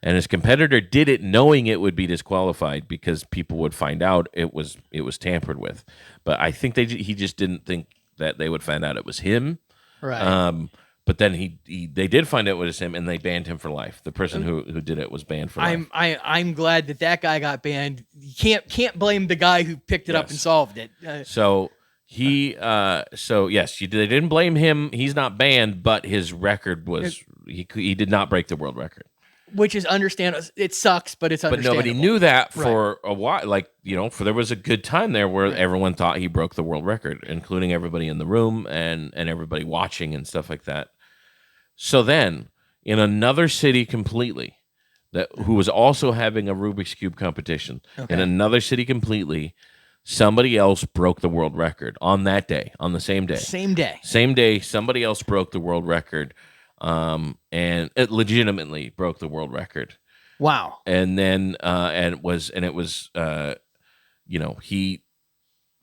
And his competitor did it knowing it would be disqualified because people would find out it was tampered with. But I think he just didn't think that they would find out it was him. Right. But then they did find out it was him, and they banned him for life. The person who did it was banned for life. I'm glad that guy got banned. You can't blame the guy who picked it up and solved it. So yes, they didn't blame him. He's not banned, but his record was he did not break the world record. Which is understandable. It sucks, but it's understandable. But nobody knew that for a while. Like, there was a good time there where everyone thought he broke the world record, including everybody in the room and everybody watching and stuff like that. So then, in another city completely, who was also having a Rubik's Cube competition, in another city completely, somebody else broke the world record on that day, on the same day. Same day, somebody else broke the world record. And it legitimately broke the world record. Wow. And then he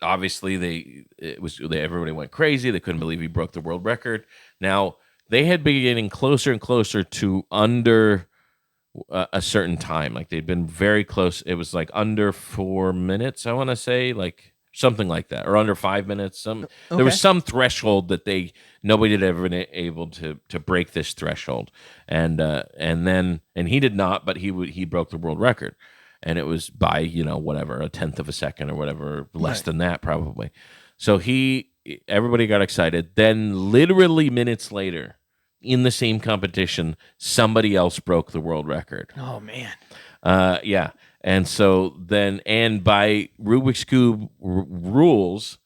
obviously everybody went crazy. They couldn't believe he broke the world record. Now they had been getting closer and closer to under a certain time. Like they'd been very close. It was like under 4 minutes, I want to say, like something like that, or under 5 minutes. There was some threshold that nobody had ever been able to break this threshold, and he did not, but he broke the world record, and it was by whatever, a tenth of a second or whatever, less than that probably. So everybody got excited. Then literally minutes later, in the same competition, somebody else broke the world record. Oh man. Yeah. And so then, and by Rubik's Cube rules,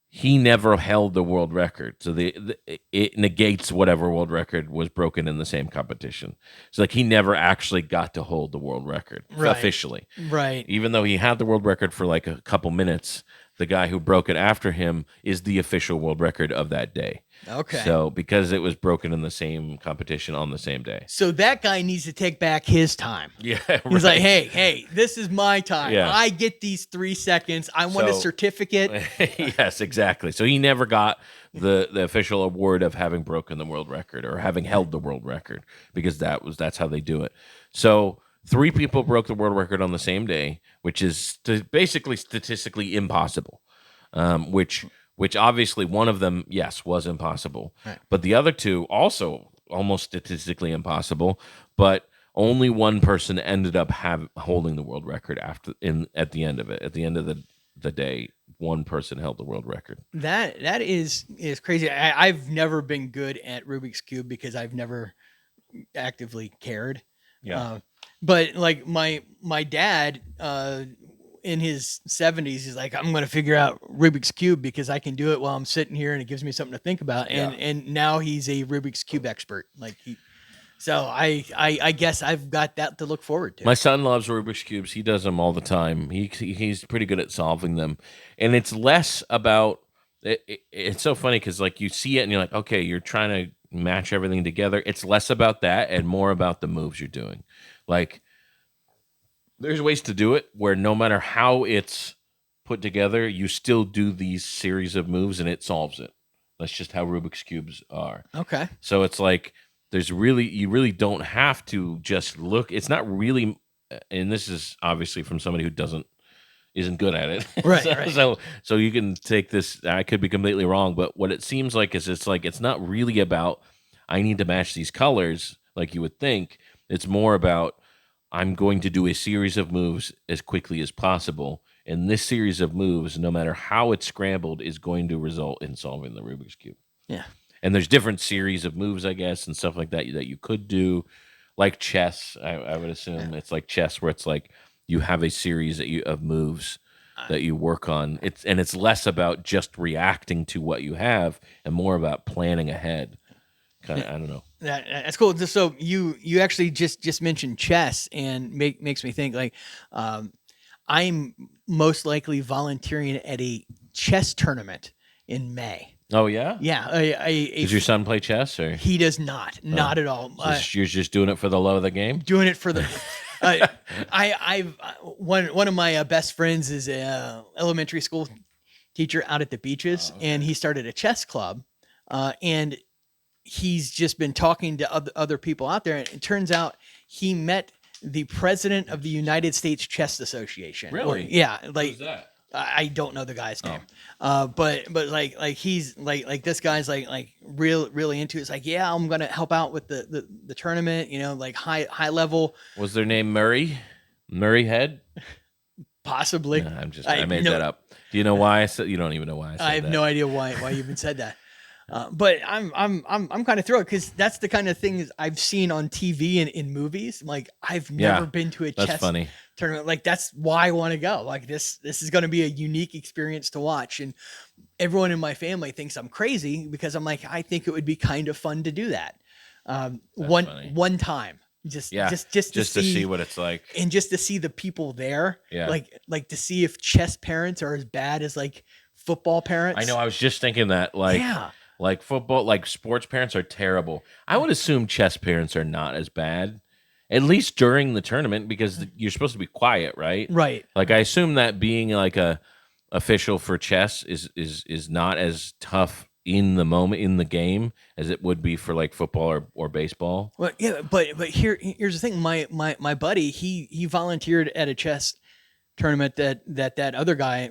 he never held the world record. So it negates whatever world record was broken in the same competition. So like he never actually got to hold the world record officially. Right. Even though he had the world record for like a couple minutes, the guy who broke it after him is the official world record of that day. Okay. So because it was broken in the same competition on the same day. So that guy needs to take back his time. Yeah. Right. He's like, hey, this is my time. Yeah. I get these 3 seconds. I want a certificate. Yes, exactly. So he never got the official award of having broken the world record or having held the world record, because that's how they do it. So 3 people broke the world record on the same day, which is basically statistically impossible. Which obviously one of them, yes, was impossible. Right. But the other 2 also almost statistically impossible, but only one person ended up holding the world record at the end of it. At the end of the day, one person held the world record. That is crazy. I've never been good at Rubik's Cube because I've never actively cared. Yeah. But like my dad, in his 70s, he's like, I'm going to figure out Rubik's Cube because I can do it while I'm sitting here and it gives me something to think about. And now he's a Rubik's Cube expert. So I guess I've got that to look forward to. My son loves Rubik's Cubes. He does them all the time. He's pretty good at solving them. And it's less about, it's so funny because like you see it and you're like, okay, you're trying to match everything together. It's less about that and more about the moves you're doing. Like, there's ways to do it where no matter how it's put together, you still do these series of moves and it solves it. That's just how Rubik's Cubes are. Okay. So it's like you really don't have to just look. It's not really, and this is obviously from somebody who isn't good at it. Right. So you can take this. I could be completely wrong, but what it seems like is it's not really about I need to match these colors like you would think. It's more about I'm going to do a series of moves as quickly as possible. And this series of moves, no matter how it's scrambled, is going to result in solving the Rubik's Cube. Yeah. And there's different series of moves, I guess, and stuff like that you could do. Like chess, I would assume. It's like chess where it's like you have a series of moves that you work on. It's less about just reacting to what you have and more about planning ahead. Kind of, I don't know. That's cool. So you actually just mentioned chess and makes me think like I'm most likely volunteering at a chess tournament in May. Oh yeah, yeah. Does your son play chess or he does not at all? You're just doing it for the love of the game. Doing it for the. One of my best friends is a elementary school teacher out at the beaches, and he started a chess club, and he's just been talking to other people out there, and it turns out he met the president of the United States Chess Association. Really? Yeah. Who's that? I don't know the guy's name. But like he's like this guy's like really into it. It's like, yeah, I'm going to help out with the tournament, like high level. Was their name Murray? Murray Head? Possibly. No, I made that up. Do you know why I said? You don't even know why I said that. I have no idea why you even said that. But I'm kind of thrilled because that's the kind of things I've seen on TV and in movies. Like I've never been to a chess tournament. Like that's why I want to go. Like this is going to be a unique experience to watch. And everyone in my family thinks I'm crazy because I'm like, I think it would be kind of fun to do that. One time. Just to see what it's like, and just to see the people there. Yeah. Like to see if chess parents are as bad as like football parents. I know. I was just thinking that. Like football, like sports parents are terrible. I would assume chess parents are not as bad, at least during the tournament, because you're supposed to be quiet, right? Right. Like I assume that being like a official for chess is not as tough in the moment in the game as it would be for like football or baseball. Well, yeah, but here's the thing. My buddy, he volunteered at a chess tournament that other guy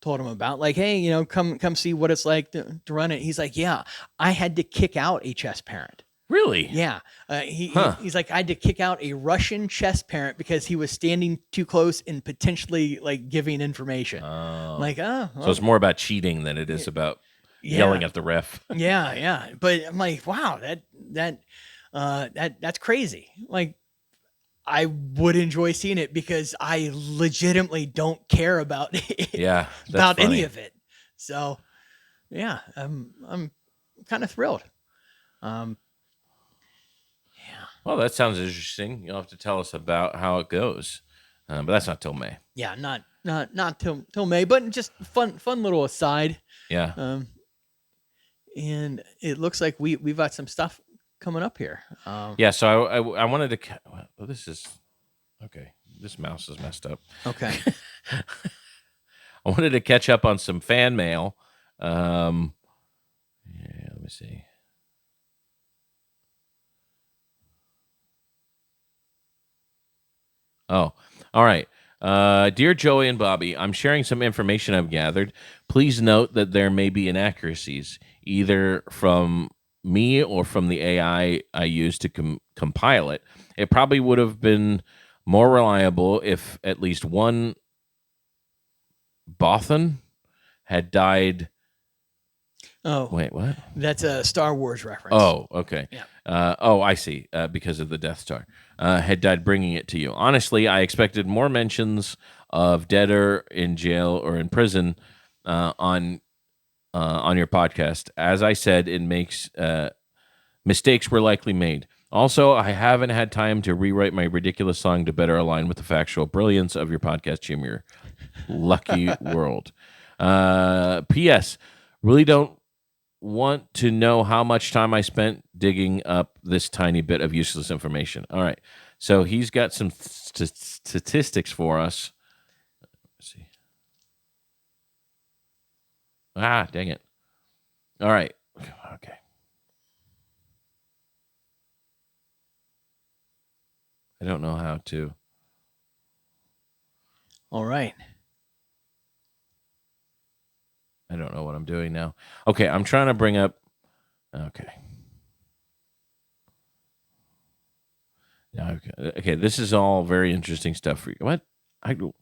told him about. Like, hey, come see what it's like to run it. He's like, yeah, I had to kick out a chess parent. Really? Yeah, he's like, I had to kick out a Russian chess parent because he was standing too close and potentially like giving information. Like, so it's more about cheating than it is about yelling at the ref. yeah. But I'm like, wow, that's crazy. Like, I would enjoy seeing it because I legitimately don't care about it, Yeah, about any of it. So, yeah, I'm kind of thrilled. Well, that sounds interesting. You'll have to tell us about how it goes, but that's not till May. Yeah, not till May, but just fun little aside. Yeah. And it looks like we've got some stuff coming up here. Yeah. So I wanted to. Well, this is okay. This mouse is messed up. Okay. I wanted to catch up on some fan mail. Yeah. Let me see. Oh, all right. Dear Joey and Bobby, I'm sharing some information I've gathered. Please note that there may be inaccuracies, either from me or from the AI I used to compile it. It probably would have been more reliable if at least one Bothan had died. Oh, wait, what? That's a Star Wars reference. Oh, okay. Yeah. I see. Because of the Death Star, had died bringing it to you. Honestly, I expected more mentions of dead or in jail or in prison on your podcast. As I said, it makes mistakes were likely made. Also, I haven't had time to rewrite my ridiculous song to better align with the factual brilliance of your podcast humor. Lucky world. P.S. Really don't want to know how much time I spent digging up this tiny bit of useless information. All right. So he's got some statistics for us. Let's see. Ah, dang it. All right. Okay. I don't know how to. All right. I don't know what I'm doing now. Okay, I'm trying to bring up. Okay. Okay, this is all very interesting stuff for you. What? I'm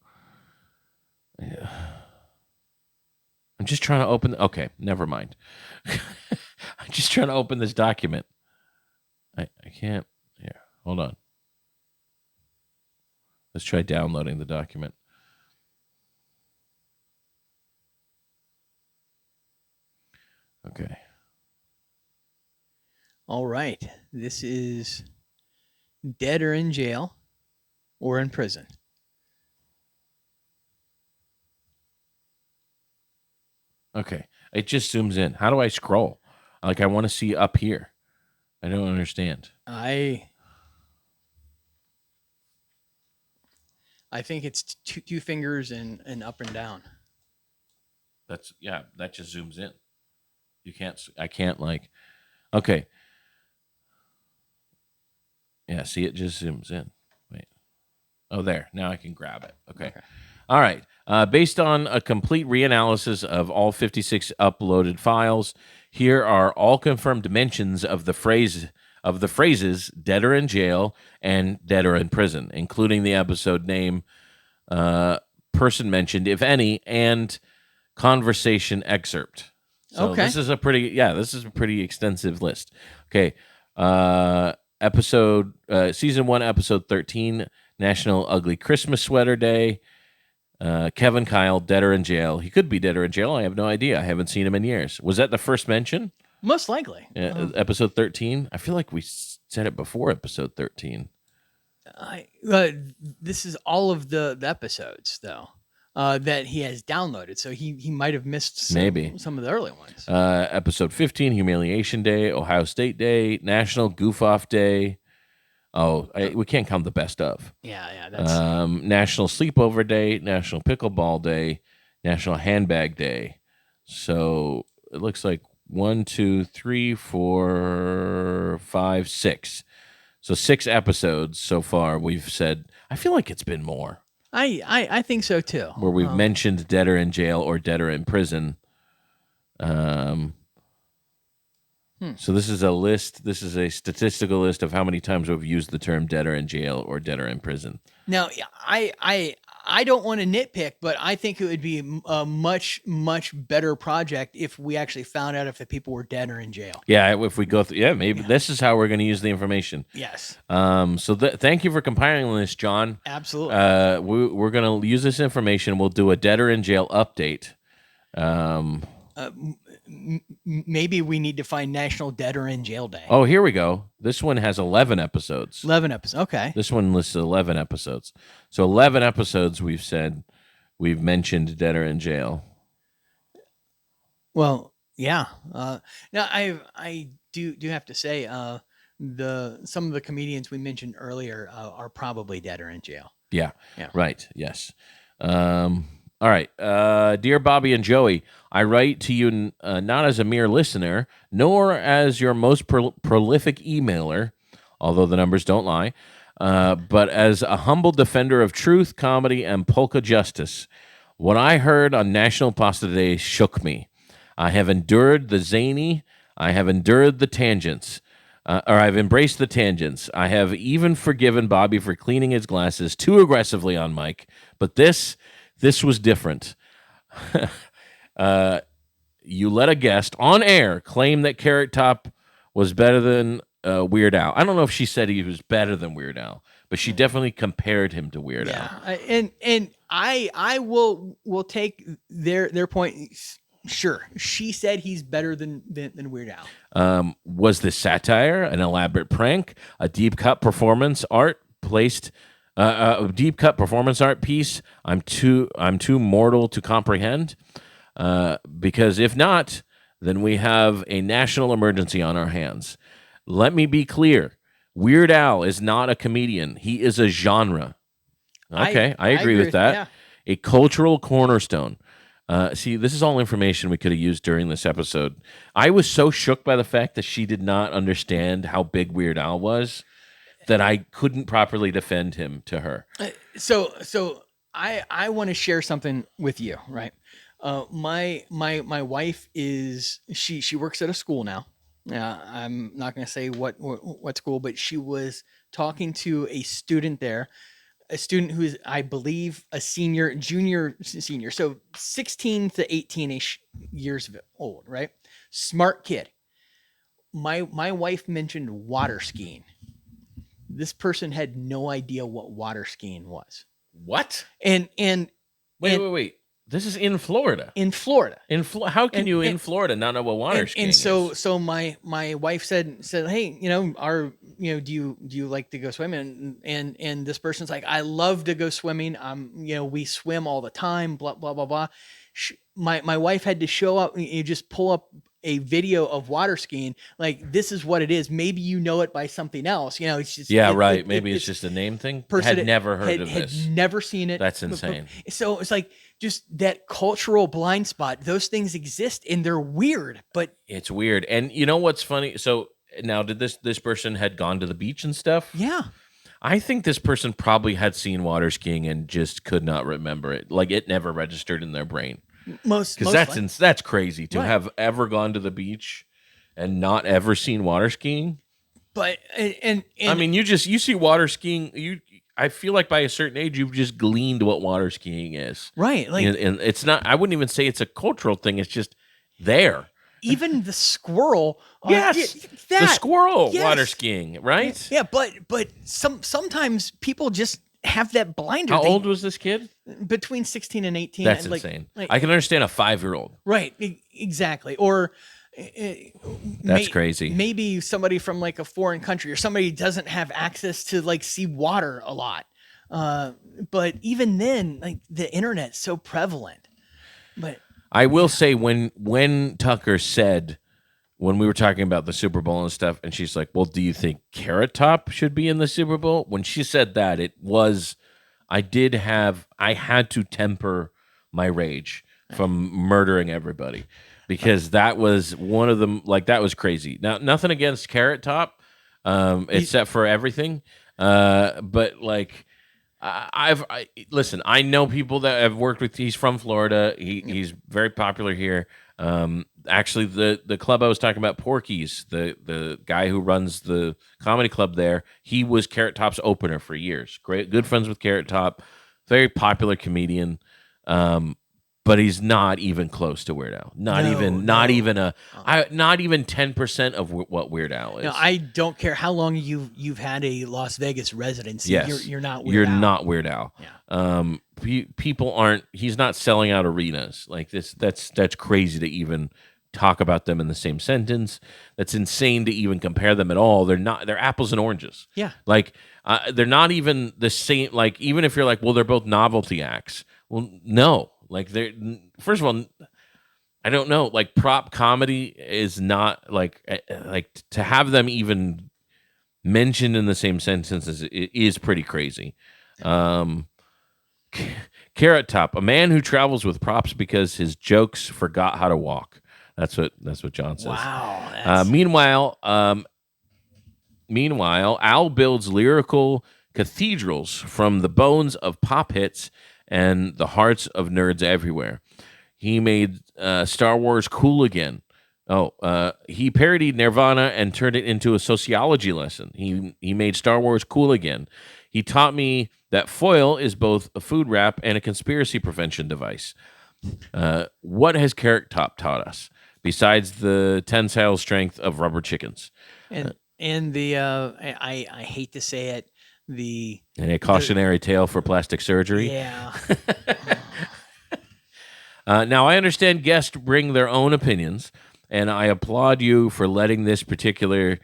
just trying to open. Okay, never mind. I'm just trying to open this document. I can't. Here, hold on. Let's try downloading the document. Okay. All right. This is dead or in jail or in prison. Okay. It just zooms in. How do I scroll? Like, I want to see up here. I don't understand. I think it's two fingers and up and down. That just zooms in. I can't like, okay. Yeah, see, it just zooms in. Wait. Oh, there. Now I can grab it. Okay. All right. Based on a complete reanalysis of all 56 uploaded files, here are all confirmed mentions of the phrases "dead or in jail" and "dead or in prison," including the episode name, person mentioned, if any, and conversation excerpt. So Okay. this is a pretty extensive list. Okay. Season 1, episode 13, National Ugly Christmas Sweater Day. Kevin Kyle, dead or in jail. He could be dead or in jail. I have no idea. I haven't seen him in years. Was that the first mention? Most likely. Episode 13? I feel like we said it before episode 13. This is all of the episodes, though, that he has downloaded. So he might have missed some of the early ones. Episode 15, Humiliation Day, Ohio State Day, National Goof Off Day. We can't count the best of. Yeah. That's National Sleepover Day, National Pickleball Day, National Handbag Day. So it looks like 1, 2, 3, 4, 5, 6. So 6 episodes so far. We've said. I feel like it's been more. I think so too. Where we've mentioned debtor in jail or debtor in prison. So this is a list. This is a statistical list of how many times we've used the term debtor in jail or debtor in prison. Now, I don't want to nitpick, but I think it would be a much better project if we actually found out if the people were dead or in jail. Yeah, if we go through, maybe this is how we're going to use the information. Yes. So thank you for compiling this, John. Absolutely. We're going to use this information. We'll do a debtor in jail update. Maybe we need to find National Debtor in Jail Day. Oh, here we go. This one has 11 episodes. 11 episodes. Okay. This one lists 11 episodes. So 11 episodes we've mentioned debtor in jail. Well, yeah. Now I do have to say some of the comedians we mentioned earlier are probably dead or in jail. Yeah. Right. Yes. All right. Dear Bobby and Joey, I write to you not as a mere listener, nor as your most prolific emailer, although the numbers don't lie, but as a humble defender of truth, comedy, and polka justice. What I heard on National Pasta Day shook me. I have endured the zany. I have endured the tangents. Or I've embraced the tangents. I have even forgiven Bobby for cleaning his glasses too aggressively on mic. But this was different. You let a guest on air claim that Carrot Top was better than Weird Al. I don't know if she said he was better than Weird Al, but she definitely compared him to Weird Al. And I will take their point. Sure, she said he's better than Weird Al. Was this satire, an elaborate prank, a deep cut performance art placed? A deep cut performance art piece I'm too mortal to comprehend, because if not, then we have a national emergency on our hands. Let me be clear. Weird Al is not a comedian. He is a genre. Okay, I agree with that. Yeah. A cultural cornerstone. See, this is all information we could have used during this episode. I was so shook by the fact that she did not understand how big Weird Al was that I couldn't properly defend him to her. So I want to share something with you, right? My wife she works at a school now. I'm not going to say what school, but she was talking to a student there, a student who is, I believe, a senior, so 16 to 18ish years old, right? Smart kid. My wife mentioned water skiing. This person had no idea what water skiing was. What? And wait. This is in Florida. In Florida. How can you in Florida not know what water skiing is? And so my wife said, hey, do you like to go swimming? And this person's like, I love to go swimming. We swim all the time. Blah blah blah blah. My wife had to show up. You just pull up a video of water skiing. Like, this is what it is. Maybe you know it by something else. It's just right. Maybe it's just a name thing. Had never heard of this. Had never seen it. That's insane. So it's like just that cultural blind spot. Those things exist and they're weird, but it's weird. And you know what's funny? So now, did this person had gone to the beach and stuff? Yeah. I think this person probably had seen water skiing and just could not remember it. Like, it never registered in their brain. Because that's crazy to have ever gone to the beach and not ever seen water skiing. But and I mean, you see water skiing. I feel like by a certain age, you've just gleaned what water skiing is, right? Like, and it's not. I wouldn't even say it's a cultural thing. It's just there. Even the squirrel, the squirrel water skiing, right? Yeah, but sometimes people just have that blinder. How old was this kid? Between 16 and 18. That's insane. I can understand a 5-year-old. Right, exactly. Or that's crazy. Maybe somebody from like a foreign country, or somebody who doesn't have access to like see water a lot. But even then, like, the internet's so prevalent. But I will say, when Tucker said, when we were talking about the Super Bowl and stuff, and she's like, well, do you think Carrot Top should be in the Super Bowl? When she said that, I had to temper my rage. from murdering everybody, because that was one of them. Like, that was crazy. Now, nothing against Carrot Top, except for everything. But like, listen. I know people that have worked with. He's from Florida. He's very popular here. Actually, the club I was talking about, Porky's, the guy who runs the comedy club there, he was Carrot Top's opener for years. Great, good friends with Carrot Top, very popular comedian. But he's not even close to Weird Al. Not even 10% of what Weird Al is. No, I don't care how long you've had a Las Vegas residency. Yes, You're not Weird Al. You're not Weird Al. Yeah. People aren't. He's not selling out arenas like this. That's crazy to even talk about them in the same sentence. That's insane to even compare them at all. They're not. They're apples and oranges. Yeah. Like, they're not even the same. Like, even if you're like, well, they're both novelty acts. Well, no. Like, they're, first of all, I don't know. Like, prop comedy is not like to have them even mentioned in the same sentence is pretty crazy. Carrot Top, a man who travels with props because his jokes forgot how to walk. That's what John says. Wow. Meanwhile, Al builds lyrical cathedrals from the bones of pop hits and the hearts of nerds everywhere. He made Star Wars cool again. He parodied Nirvana and turned it into a sociology lesson. He made Star Wars cool again. He taught me that foil is both a food wrap and a conspiracy prevention device. What has Carrot Top taught us besides the tensile strength of rubber chickens? And the I hate to say it, and a cautionary tale for plastic surgery. Yeah. Now, I understand guests bring their own opinions, and I applaud you for letting this particular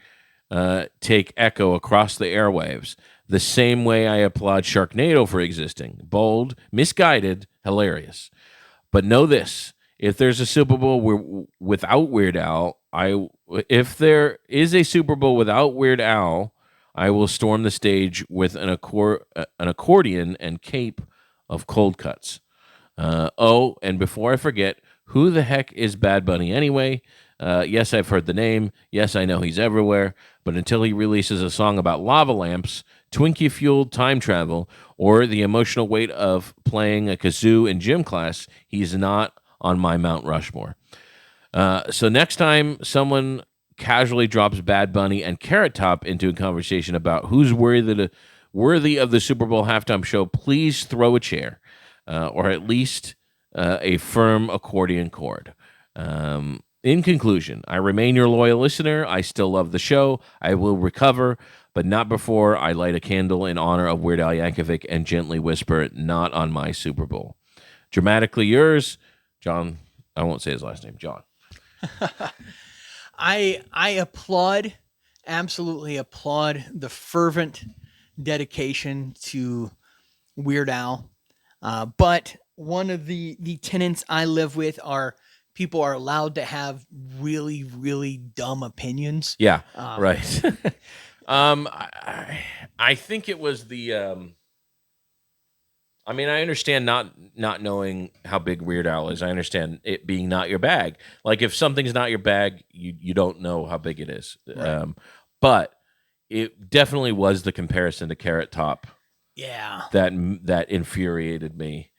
take echo across the airwaves, the same way I applaud Sharknado for existing. Bold, misguided, hilarious. But know this: if there's a Super Bowl without Weird Al, if there is a Super Bowl without Weird Al, I will storm the stage with an accordion and cape of cold cuts. And before I forget, who the heck is Bad Bunny anyway? Yes, I've heard the name. Yes, I know he's everywhere. But until he releases a song about lava lamps, Twinkie-fueled time travel, or the emotional weight of playing a kazoo in gym class, he's not on my Mount Rushmore. So next time someone casually drops Bad Bunny and Carrot Top into a conversation about who's worthy of the Super Bowl halftime show, please throw a chair, or at least a firm accordion chord. In conclusion, I remain your loyal listener. I still love the show. I will recover, but not before I light a candle in honor of Weird Al Yankovic and gently whisper, "Not on my Super Bowl." Dramatically yours, John. I won't say his last name, John. I absolutely applaud the fervent dedication to Weird Al. But one of the tenets I live with are people are allowed to have really, really dumb opinions. Yeah, right. I think it was the. I mean, I understand not knowing how big Weird Al is. I understand it being not your bag. Like, if something's not your bag, you don't know how big it is. Right. But it definitely was the comparison to Carrot Top. Yeah. That infuriated me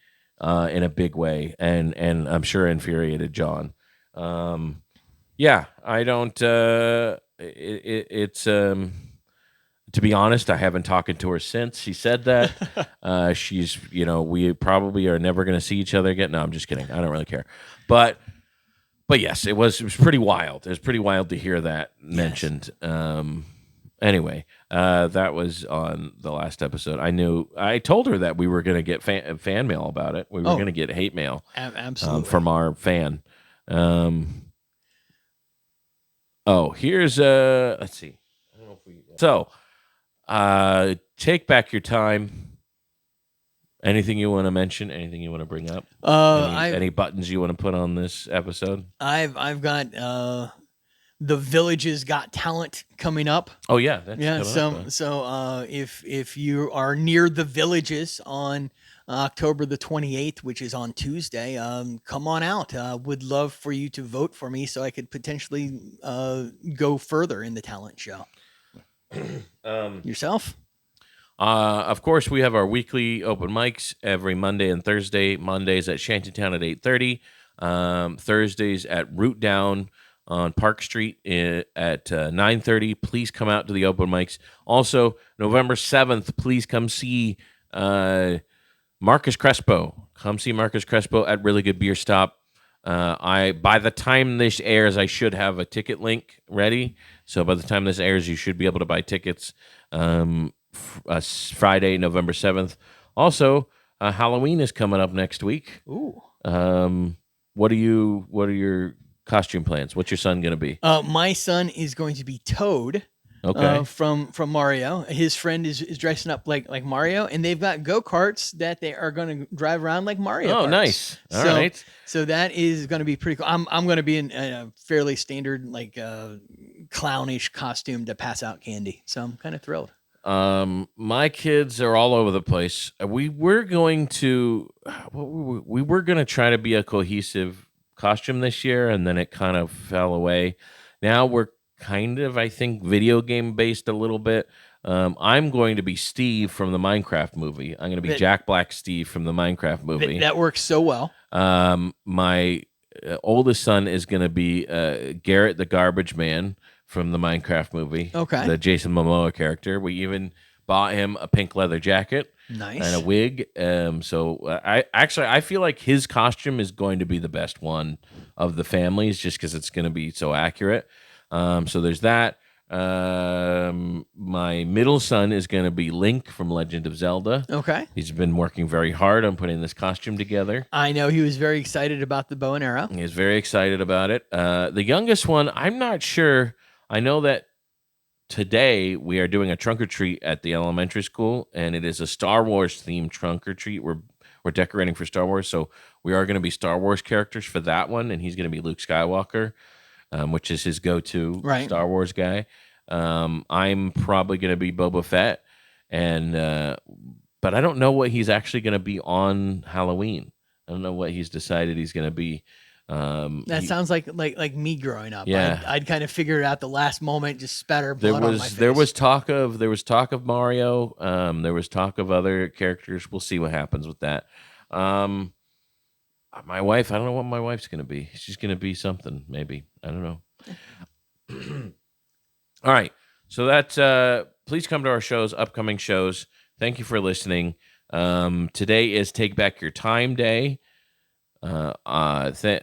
in a big way, and I'm sure infuriated John. Yeah, I don't. It's to be honest, I haven't talked to her since she said that. She's, we probably are never going to see each other again. No, I'm just kidding. I don't really care. But yes, it was pretty wild. It was pretty wild to hear that mentioned. Anyway, that was on the last episode. I told her that we were going to get fan mail about it. We were going to get hate mail absolutely from our fan. Here's let's see. I don't know if we. So, take back your time. Anything you want to mention? Anything you want to bring up? Any buttons you want to put on this episode? I've got The Village's Got Talent coming up. Oh yeah, that's coming up. So if you are near The Villages on October the 28th, which is on Tuesday. Come on out. Would love for you to vote for me so I could potentially go further in the talent show. Yourself? Of course, we have our weekly open mics every Monday and Thursday. Mondays at Shantytown at 8:30. Thursdays at Root Down on Park Street at 9:30. Please come out to the open mics. Also, November 7th, please come see Marcus Crespo. Come see Marcus Crespo at Really Good Beer Stop. By the time this airs, I should have a ticket link ready. So by the time this airs, you should be able to buy tickets. Friday, November 7th. Also, Halloween is coming up next week. Ooh. What are your costume plans? What's your son going to be? My son is going to be Toad. Okay. From Mario. His friend is dressing up like Mario, and they've got go-karts that they are going to drive around like Mario. Oh, karts. Nice. All right. So that is going to be pretty cool. I'm going to be in a fairly standard, like clownish costume to pass out candy. So I'm kind of thrilled. My kids are all over the place. We were going to try to be a cohesive costume this year, and then it kind of fell away. Now we're kind of, I think, video game based a little bit. I'm going to be Steve from the Minecraft movie. I'm going to be Jack Black Steve from the Minecraft movie. That works so well. My oldest son is going to be Garrett the Garbage Man from the Minecraft movie. Okay. The Jason Momoa character. We even bought him a pink leather jacket. Nice. And a wig. I feel like his costume is going to be the best one of the families just because it's going to be so accurate. So there's that. My middle son is going to be Link from Legend of Zelda. Okay. He's been working very hard on putting this costume together. I know he was very excited about the bow and arrow. He's very excited about it. The youngest one, I'm not sure. I know that today we are doing a trunk or treat at the elementary school, and it is a Star Wars themed trunk or treat. We're decorating for Star Wars, so we are going to be Star Wars characters for that one, and he's going to be Luke Skywalker, which is his go-to Star Wars guy. I'm probably going to be Boba Fett, but I don't know what he's actually going to be on Halloween. I don't know what he's decided he's going to be. Sounds like me growing up. Yeah. I'd kind of figure it out the last moment, just spatter blood on my face. There was talk of Mario. There was talk of other characters. We'll see what happens with that. My wife, I don't know what my wife's going to be. She's going to be something, maybe. I don't know. All right. So that's please come to our shows, upcoming shows. Thank you for listening. Today is Take Back Your Time Day. Today,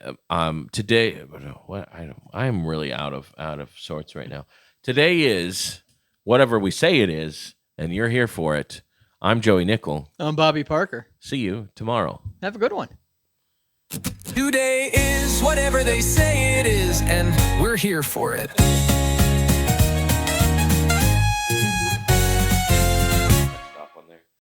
I'm really out of sorts right now. Today is whatever we say it is, and you're here for it. I'm Joey Nickel. I'm Bobby Parker. See you tomorrow. Have a good one. Today is whatever they say it is, and we're here for it.